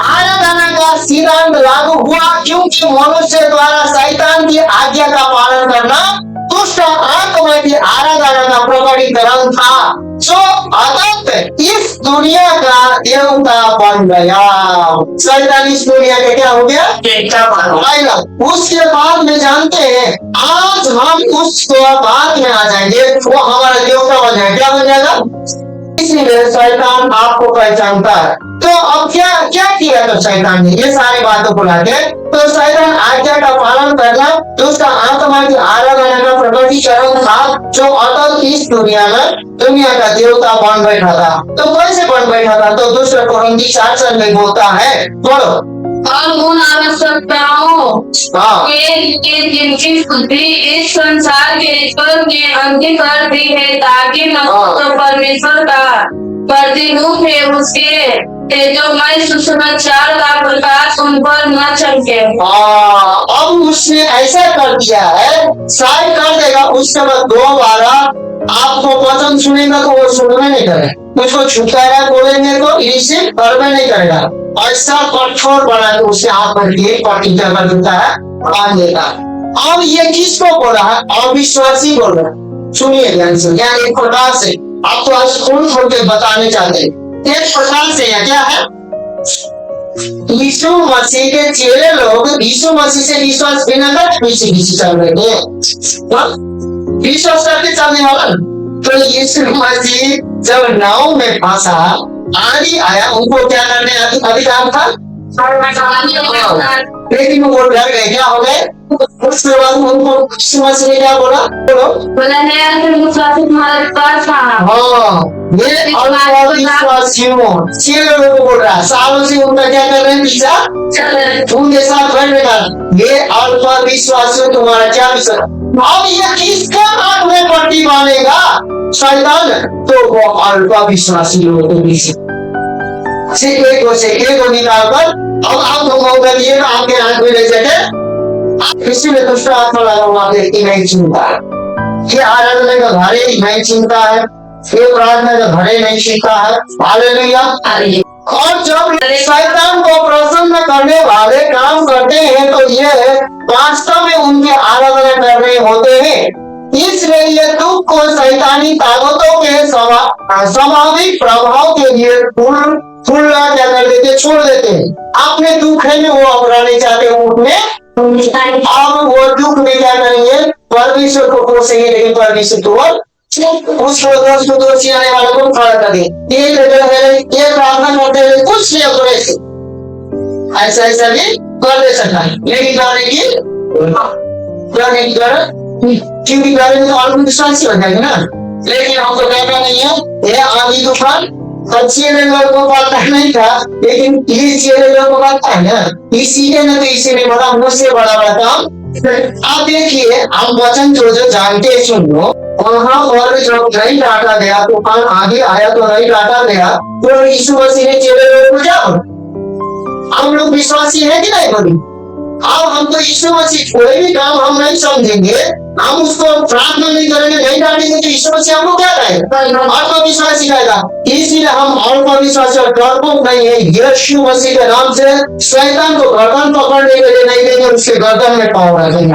आराधना का सिद्धांत लागू हुआ क्योंकि मनुष्य द्वारा शैतान की आज्ञा का पालन करना दुष्ट आत्मा की आराधना का प्रकटीकरण था, जो अतः इस दुनिया का देवता बन गया, शैतान इस दुनिया का क्या हो गया, देवता बन गया। उसके बाद में जानते हैं आज हम उस बात में आ जाएंगे, वो हमारा देवता बन जाएगा, क्या बन जाएगा, इसीलिए शैतान आपको पहचानता है, तो अब क्या किया तो शैतान ने ये सारी बातों को लाके, तो शैतान आज्ञा का पालन करना तो उसका आत्मा की आराधना का प्रकटीकरण था, जो अतः इस दुनिया का देवता बन बैठा था, तो कैसे बन बैठा था, तो दूसरे कोरिन्थी 4 में बोलता है, बोलो, और उन आवश्यकताओं के लिए जिनकी स्तुति इस संसार के ईश्वर ने अंकित कर दी है, ताकि मनुष्य परमेश्वर का प्रतिरूप है, उसके तेजोमय सुसमाचार का प्रकाश उन पर न चमके। अब उसने ऐसा कर दिया है, शायद कर देगा उसके बाद दोबारा आपको वचन सुनेगा तो वो सुनने नहीं करेगा, उसको छुटकारा बोलेंगे तो रिसीव करवे नहीं करेगा। ऐसा कठोर बना के उसे हाथ पर के पट्टी कर देता है, बांध देगा। अब ये किसको बोला है? अविश्वासी बोल रहा है। सुनिए ध्यान से, यहाँ एक प्रकार से आपको आज खोल खोल के बताने चाहते हैं। एक प्रकार से यह क्या है? यीशु मसीह के चेले लोग यीशु मसीह से विश्वास बिना कर पीछे पीछे चल रहे थे, विश्वास करके चलने वाला। तो यीशु मसीह जब नाव में फंसा, आंधी आया, उनको क्या करने अधिकार था? लेकिन वो डर गए, क्या हो गए? उसके बाद उनको यीशु मसीह ने क्या बोला? बोलो, बोला है विश्वासी तुम्हारे पास था। हाँ, ये अविश्वासियों चेले लोगों को बोल रहा है। सालों से उनका क्या कर रहे हैं? पीछा उनके साथ रहने का। ये अविश्वासियों तुम्हारा क्या विश्वास? अब ये किसका हाथ में पट्टी बांधेगा? शैतान। तो वो अल्पविश्वासी लोगों को भी सिर्फ एक को निकालकर अब आप मौका दिए ना, आपके हाथ में ले सके। इसीलिए दूसरा आत्मा लगा हुआ नहीं चिंता है, ये आराधना का घरे नहीं चिंता है, ये प्रार्थना का घरे नहीं चिंता है। हालेलुया। और जब शैतान को प्रसन्न करने वाले काम करते हैं तो ये वास्तव में उनकी आराधना कर रहे होते हैं। इसलिए ये दुख को शैतानी ताकतों के स्वाभाविक प्रभाव के लिए क्या कर देते? छोड़ देते हैं। अपने दुख है में वो अपनाने चाहते हैं, उठने अब वो दुख में क्या करेंगे? परमेश्वर को कोसेंगे, लेकिन परमेश्वर तो उसको दोषी आने वालों को खड़ा कर दे। ये प्रार्थना करते हुए कुछ नहीं करे से ऐसा भी कर दे सकता है, लेकिन करने की क्योंकि करेंगे तो और विश्वासी हो जाएंगे ना। लेकिन हमको कहना नहीं है, ये आंधी तूफान चेले लोगों को पता नहीं था, लेकिन ये चेले लोगों को पता है ना, इसीलिए न तो इसीलिए बड़ा मुझसे बड़ा काम। आप देखिए, आप वचन जो जानते हैं सुन लो, वहाँ पर जब नहीं काटा गया, तूफान आगे आया तो नहीं काटा गया, तो यीशु मसीह ने चेले लोगों को क्या बोला? हम लोग विश्वासी है कि नहीं बोली? अब हम तो यीशु मसीह कोई भी काम हम नहीं समझेंगे, हम उसको प्रार्थना नहीं करेंगे, नहीं डालेंगे, तो यीशु मसीह हमको क्या कहेगा? अल्पविश्वास सिखाएगा। इसलिए हम अल्पविश्वास और डरपोक नहीं है। यीशु मसीह के नाम से शैतान को गर्दन पकड़ने के लिए नहीं देंगे, उसके गर्दन में पाँव रखेंगे।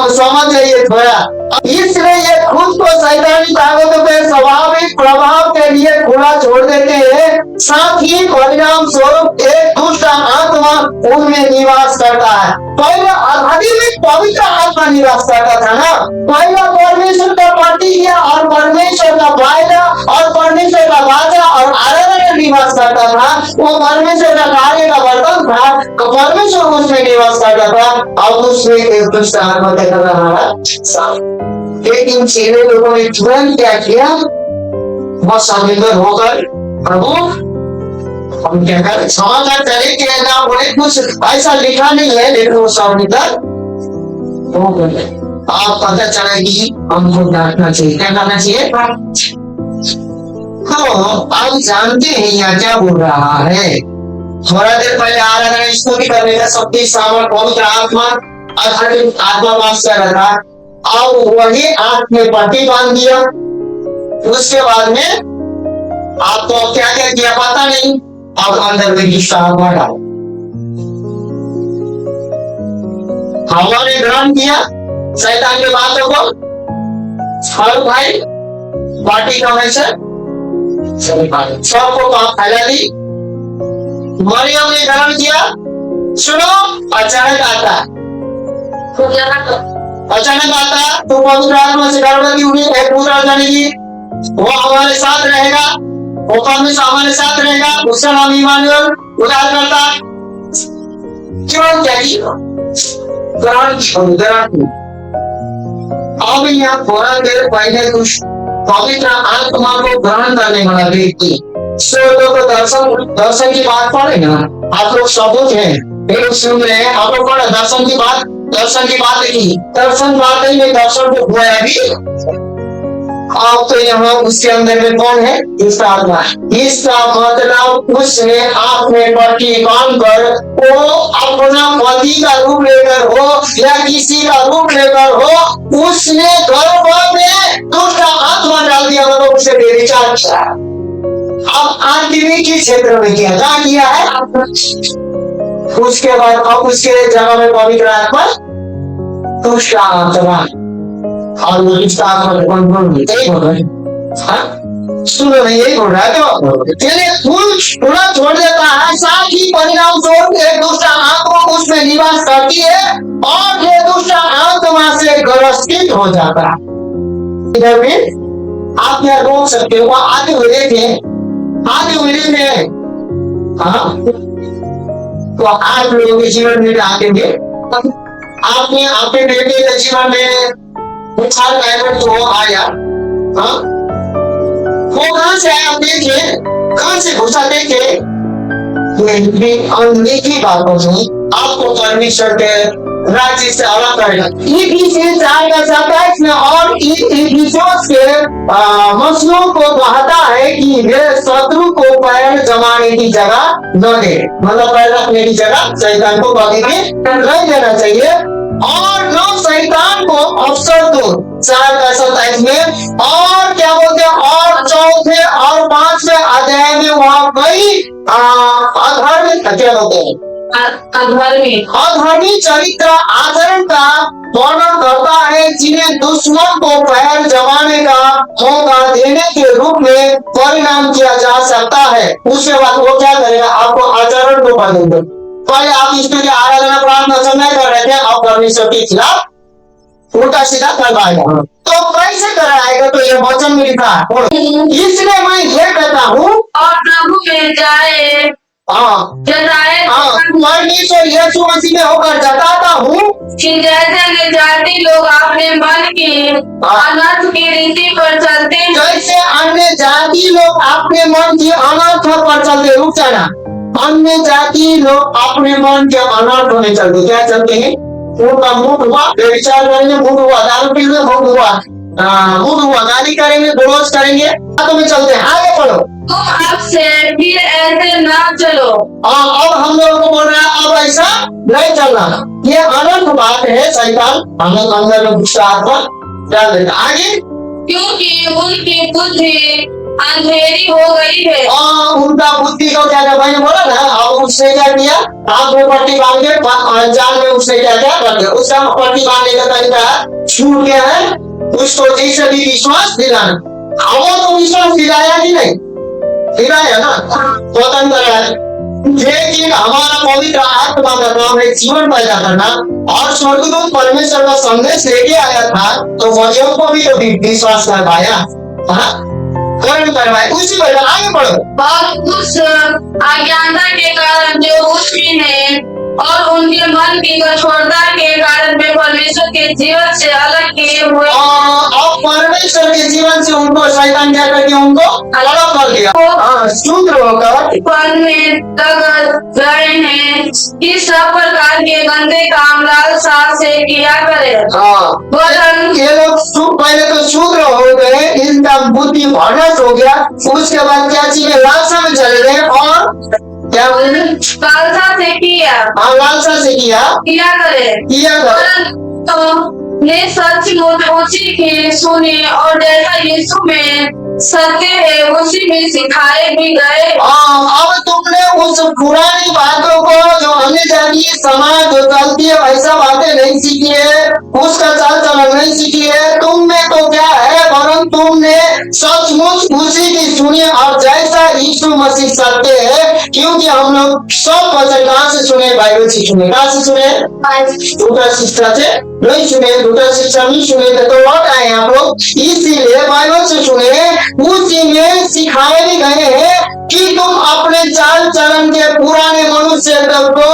समझ जाइए थोड़ा। इसलिए ये खुद को शैतानी ताकतों के स्वाभाविक प्रभाव के लिए खुला छोड़ देते हैं, साथ ही परिणाम स्वरूप एक दुष्ट आत्मा उनमें निवास करता है। पहले आध्यात्मिक पवित्र आत्मा निवास करता था ना, पहले परमेश्वर का पति किया और परमेश्वर का वायदा और परमेश्वर का वाचा और आराधना निवास करता था। वो परमेश्वर का कार्य का बर्तन था, तो परमेश्वर उसमें निवास करता था। अब उसमें एक दुष्ट आत्मा देखा रहा है। लेकिन चेले लोगों ने तुरंत क्या किया? बहुत संवेदन होकर प्रभु हम क्या कर समाचार करें कि ना बोले, कुछ ऐसा लिखा नहीं है, लेकिन वो संवेदन हो गए। आप पता चला कि हमको डांटना चाहिए, क्या करना चाहिए? हाँ, आप जानते हैं यहाँ क्या बोल रहा है। थोड़ा देर पहले आराधना इसको भी करने का शक्ति सामर्थ पवित्र आत्मा आत्मा वास कर रहा था। अब वही आंख में पट्टी बांध दिया। उसके बाद में आपको क्या क्या किया पता नहीं, अब अंदर में गुस्सा हुआ डाल हवा ने ग्रहण किया शैतान की बातों को। और भाई पार्टी का वैसे सबको पाप फैला दी। मरियम ने ग्रहण किया। सुनो, अचानक आता तो पवित्र आत्मा से गर्भवती हुई, एक पुत्र जानेगी, वो हमारे साथ रहेगा, वो परमेश्वर हमारे साथ रहेगा, उसका नाम इमानुएल उद्धार करता। क्यों क्या की ग्रहण। अब यहाँ थोड़ा देर पहले कुछ पवित्र आत्मा को ग्रहण करने वाला व्यक्ति तो दर्शन की बात पढ़े ना, आप लोग सबूत है सुन रहे हैं, आप लोग पढ़े दर्शन की बात की दर्शन बात ही में दर्शन को खोया भी। अब तो यहाँ उसके अंदर में कौन है? इसका आत्मा। इसका मतलब उसने अपने पति बांधकर वो अपना पति का रूप लेकर हो या किसी का रूप लेकर हो, उसने गर्भ में दुष्ट आत्मा डाल दिया, मतलब उसे बेविचार किया। अब आत्मिक के क्षेत्र में क्या किया है? उसके बाद अब उसके जगह में पवित्र आत्मा, दुष्ट आत्मा, और वो दुष्ट आत्मा कौन बोल रहे? सुनो नहीं, यही बोल रहा है। तो चलिए थोड़ा छोड़ देता है, साथ ही परिणाम स्वरूप दुष्ट आत्मा उसमें निवास करती है और ये दुष्ट आत्मा से ग्रसित हो जाता है। इधर में आप यहाँ रोक सकते हो, आते हुए देखे, आते हुए देखे। हाँ, तो आप लोगों के जीवन में आएंगे, आपने अपने बेटे के जीवन में बुखार टाइफाइड तो आया, हाँ, वो कहां से आया? आप देखिए, कहां से घुसा? देखे अनदेखी बातों से आपको परमेश्वर के राज्य से अलग करेगा। इफिसियंस 4:27 में और इफिसियंस के मसलों को कहता है कि वे शत्रु को पैर जमाने की जगह न दे, मतलब पैर रखने की जगह शैतान को कभी भी नहीं देना चाहिए, और न शैतान को अवसर दो। 4:27 में और क्या बोलते हैं? और चौथे और 5वें अध्याय में वहां कई अधर्मी, क्या बोलते हैं? अधर्मी चरित्र आचरण का वर्णन करता है, जिन्हें दुश्मन को पैर जमाने का मौका देने के रूप में परिणाम किया जा सकता है। उसके बाद वो क्या करेगा? आपको आचरण को बदल दो। पहले आप ईश्वर की आराधना प्रार्थना समय कर रहे थे, अब परमेश्वर के खिलाफ उल्टा सीधा करवाएगा। तो कैसे कराएगा? तो ये वचन में लिखा है, इसलिए मैं ये कहता हूँ और प्रभु में जाए परमेश्वर यीशु मसीह में होकर जताता हूँ कि जैसे जाति लोग अपने मन की अनर्थ की रीति पर चलते हैं, जैसे अन्य जाति लोग अपने मन की अनर्थ पर चलते। रुक जाना, अन्य जाति लोग अपने मन के अनर्थ में चलते। क्या चलते हैं? उनका मूड हुआ, व्यभिचार करेंगे, मूड हुआ दारू पीने, मूड हुआ गाली करेंगे, विरोध करेंगे, तो में चलते हैं। आगे पढ़ो। तुम अब से फिर ऐसे ना चलो। अब हम लोगों को बोल रहा है अब ऐसा नहीं चलना। ये अनर्थ बात है, शैतान हमें अंदर में गुस्सा आत्मा डाल देता। आगे, क्योंकि उनकी बुद्धि अंधेरी हो गई है। उनका बुद्धि को क्या क्या मैंने बोला ना, अब उसने क्या किया? आंख में पट्टी बांध के जान में उसने क्या क्या कर दिया। उसका पट्टी बांधने का तरीका छूट गया है, उसको जैसे भी विश्वास दिलाना। वो तो विश्वास दिलाया ही नहीं, दिलाया ना, स्वतंत्र है। लेकिन हमारा पवित्र आत्मा का काम है जीवन पैदा करना, और स्वर्गदूत परमेश्वर का संदेश लेके आया था, तो मरियम को भी तो विश्वास करवाया, कर्म करवाए। उसी पर आगे बढ़ो। और उस अज्ञानता के कारण जो उसकी है और उनके मन की कठोरता के कारण वे परमेश्वर के जीवन से अलग किए हुए, और परमेश्वर के जीवन से उनको शैतान क्या करके उनको अलग कर दिया। शूद्र होकर फल में तक गए हैं कि सब प्रकार के गंदे काम लालसा से किया करे। ये लोग पहले तो शूद्र हो गए, इनका बुद्धि भ्रष्ट हो गया, उसके बाद क्या चीजें लालसा में चले गए, और क्या लालसा से किया, लालसा से किया करे। तो ने सचमुच उसी की सुनी और जैसा यीशु में सत्य है उसी में सिखाए भी गए। अब तुमने उस पुरानी बातों को, जो अन्य जातीय समाज जो चलती है वैसा बातें नहीं सीखी है, उसका चाल चलन नहीं सीखी है। तुम में तो क्या है, वरन तुमने सचमुच उसी की सुनी और जैसा यीशु मसीह सत्य है। क्योंकि हम लोग सब वचन कहाँ से सुने? बाइबल से सुने। कहाँ से सुने? दूसरा शिक्षा से नहीं सुने, दूसरा शिक्षा नहीं सुने थे तो लौट आए हम लोग, इसीलिए बाइबल से सुने। उसी में सिखाए भी गए हैं कि तुम अपने चाल चलन के पुराने मनुष्य को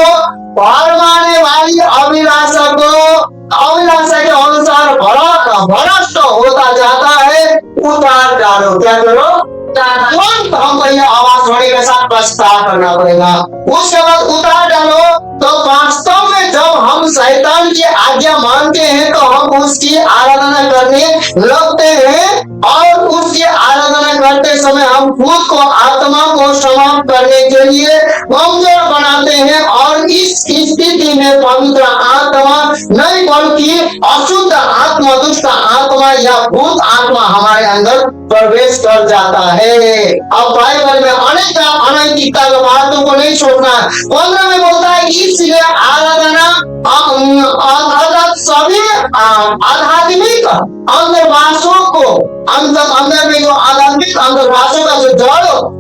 भरमाने वाली अभिलाषा के अनुसार भ्रष्ट होता जाता है, उतार डालो। क्या करो? तुरंत हमको ये आवाज ध्वनि के साथ प्रस्ताव करना पड़ेगा। उसके बाद उतार डालो। तो वास्तव में जब हम शैतान की आज्ञा मानते हैं तो हम उसकी आराधना करने लगते हैं, और उसकी आराधना करते समय हम खुद को आत्मा को समाप्त करने के लिए कमजोर बनाते हैं, और इस स्थिति में पवित्र आत्मा नहीं बल्कि अशुद्ध आत्मा, दुष्ट आत्मा या भूत आत्मा हमारे अंदर प्रवेश कर जाता है। अब बाइबल में अनेक अनैतिकता के बातों को नहीं छोड़ना। 15 में बोलता है इसलिए आराधना अर्थात सभी आध्यात्मिक अंतर्वासों को अंदर में जो आध्यात्मिक अंतर्वासों का जो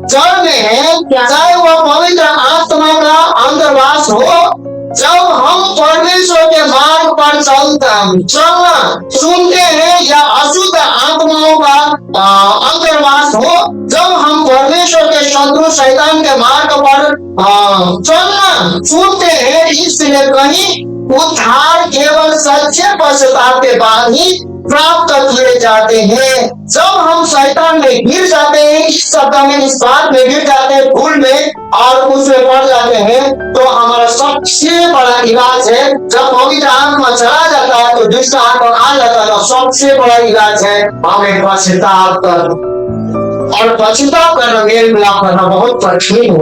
जड़ में है, चाहे वह पवित्र आत्मा का अंतर्वास हो, जब हम परमेश्वर के मार्ग पर चलना सुनते हैं, या अशुद्ध आत्माओं का अंतर्वास हो, जब हम परमेश्वर के शत्रु शैतान के मार्ग पर चलना सुनते हैं, इसलिए कहीं उद्धार केवल सच्चे पश्चाताप के बाद ही प्राप्त किए जाते हैं। जब हम शैतान में गिर जाते हैं, इस शब्द में, इस बात में गिर जाते हैं, भूल में और उसमें पड़ जाते हैं, तो हमारा सबसे बड़ा इलाज है, जब पवित्र आत्मा चला जाता है तो दुष्ट आत्मा आ जाता है, तो सबसे बड़ा इलाज है हमें पश्चाताप करना। और पश्चाताप करना, मेल मिलाप करना बहुत कठिन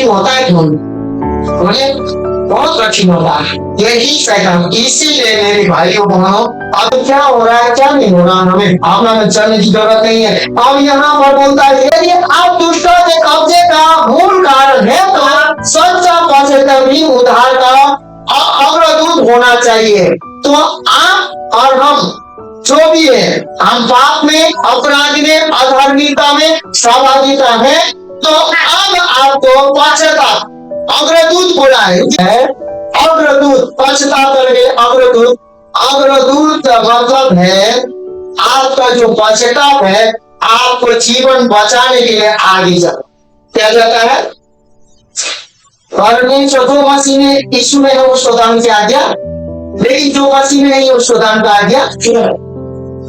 होता है। बोले बहुत कठिन होता है, यही शैतान। इसीलिए मेरे भाइयों बहनों, अब क्या हो रहा है क्या नहीं हो रहा, हमें भावना में चलने की जरूरत नहीं है। अब यहाँ पर बोलता है यदि आप दुष्टों के कब्जे का मूल कारण है तो सच्चा पश्चाताप भी उद्धार का अग्रदूत होना चाहिए। तो आप और हम जो भी है, हम पाप में, अपराध में, अधर्मिता में सहभागिता है, तो अब आपको पश्चाताप अग्रदूत बोला है। अग्रदूत, पश्चाताप करके अग्रदूत का मतलब है आपका जो पश्चाताप है, आपको जीवन बचाने के लिए आगे जाओ। क्या जाता है? परमेश्वर जो मसीह ने यीशु में है उसको दान की आज्ञा, लेकिन जो मसीह में नहीं उसको दान का आज्ञा।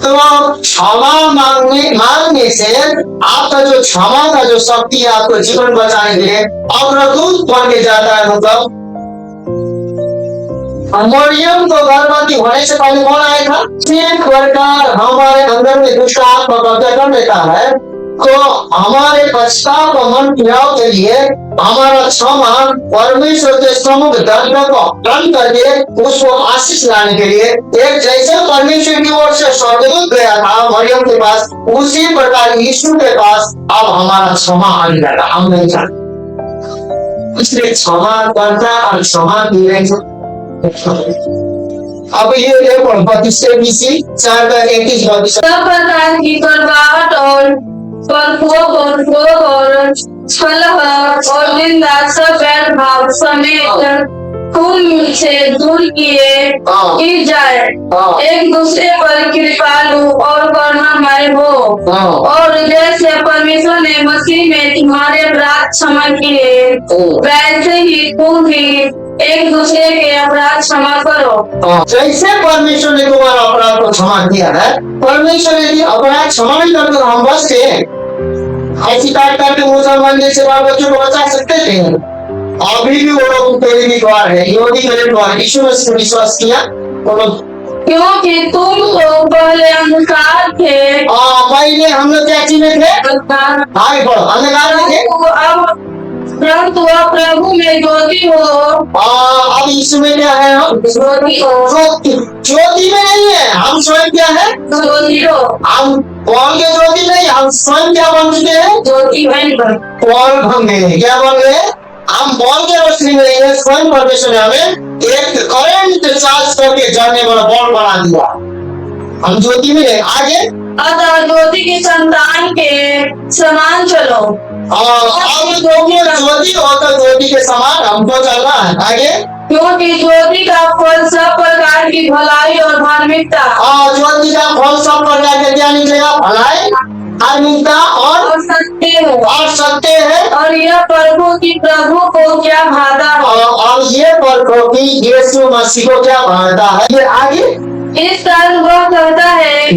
तो क्षमा मांगने से आपका जो क्षमा का जो शक्ति है, आपको जीवन बचाने के लिए अग्रदूत बन के जाता है। मतलब मरियम को गर्भवती होने से पहले कौन आया था? एक प्रकार हमारे अंदर में दुष्ट आत्मा कब्जा कर लेता है, तो हमारे पश्चाताप और मन फिराव के लिए हमारा क्षमा परमेश्वर के सम्मुख दंड करके उसको आशीष लाने के लिए, एक जैसे परमेश्वर की ओर से स्वर्गदूत गया था मरियम के पास, उसी प्रकार यीशु के पास अब हमारा क्षमा आने लगा। हम नहीं जानते, इसलिए क्षमा करना और क्षमा की अब ये देखो 32 4 का 31 सब प्रकार की करवाहट और परखोख और क्रोध और छलह और निंदा सब बैर भाव समेत खून से दूर की जाए। एक दूसरे पर कृपालु और करुणामय हो, और जैसे परमेश्वर ने मसीह में तुम्हारे अपराध क्षमा किए, वैसे ही तुम भी एक दूसरे के अपराध क्षमा करो। जैसे परमेश्वर ने तुम्हारा अपराध को क्षमा किया है, परमेश्वर ने अपराध क्षमा नहीं करते हम बस के ऐसी काट करके मुसलमान जैसे बाल बच्चों को बचा सकते थे। अभी भी वो लोग तेरे भी द्वार है, योगी मेरे द्वार, यीशु मसीह विश्वास किया वो लोग, क्योंकि तुम तो पहले अंधकार थे। पहले हम लोग क्या चीज में थे? अंधकार में थे। अब प्रभु में ज्योति हो। अब यीशु में क्या है? हम ज्योति में नहीं है, हम स्वयं क्या है? ज्योति हो। हम कौन के ज्योति नहीं, हम स्वयं क्या बन चुके हैं? ज्योति बन कौन बन गए? क्या बन गए? हम बॉल के रोशनी में नहीं है, स्वयं परमेश्वर ने हमें एक करंट चार्ज करके जलने वाला बॉल बना दिया। हम ज्योति में नहीं। आगे अतः ज्योति की संतान के समान चलो। अब ज्योति हो तो ज्योति के समान हमको चलना है। आगे क्योंकि ज्योति का फल सब प्रकार की भलाई और धार्मिकता। ज्योति का फल सब प्रकार के क्या निकलेगा? भलाई, धार्मिकता और सत्य है। और यह प्रभु को क्या भाता है, और ये प्रभु की यीशु मसीह को क्या भाता है। ये आगे इस कारण वह कहता है,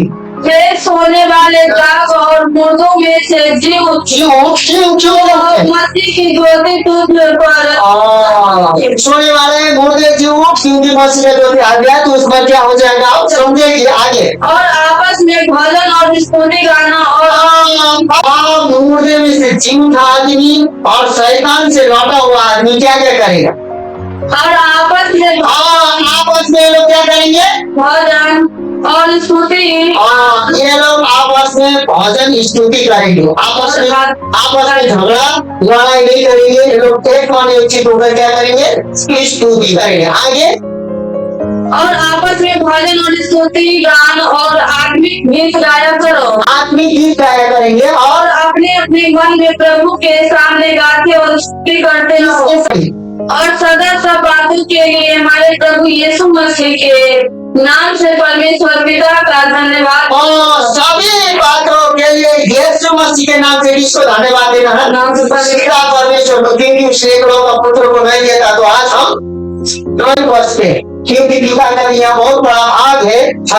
शेष होने वाले दाग और मुर्दों में से जी उठी क्यों और मसीह की ज्योति तुझ पर सोने वाले मुर्दे जी उठ, क्योंकि मसीह का ज्योति आ गया, तो उस पर क्या हो जाएगा आप समझेगी आगे। और आपस में भजन और स्तुति गाना और आप मुर्दे में से जी उठा आदमी और शैतान से लौटा हुआ आदमी क्या क्या करेगा? आपस में ये लोग क्या करेंगे? भजन और स्तुति ये लोग आपस में भजन स्तुति करेंगे, आपस में झगड़ा लड़ाई नहीं करेंगे। ये लोग एक माने उचित होकर क्या करेंगे? स्तुति करेंगे। आगे और आपस में भजन और स्तुति गान और आत्मिक गीत गाया करो। आत्मिक गीत गाया करेंगे और अपने अपने मन में प्रभु के सामने गाते और स्तुति करते हो और सदा सब बातों के लिए हमारे प्रभु यीशु मसीह के नाम से परमेश्वर पिता का धन्यवाद। और सभी बातों के लिए यीशु मसीह के नाम से इसको धन्यवाद देना है। नाम से परमेश्वर को, क्योंकि उसने एक लोग पुत्र को नहीं दिया था, तो आज हम 9 वर्ष पे, क्योंकि पिता का यहाँ बहुत बड़ा भाग है।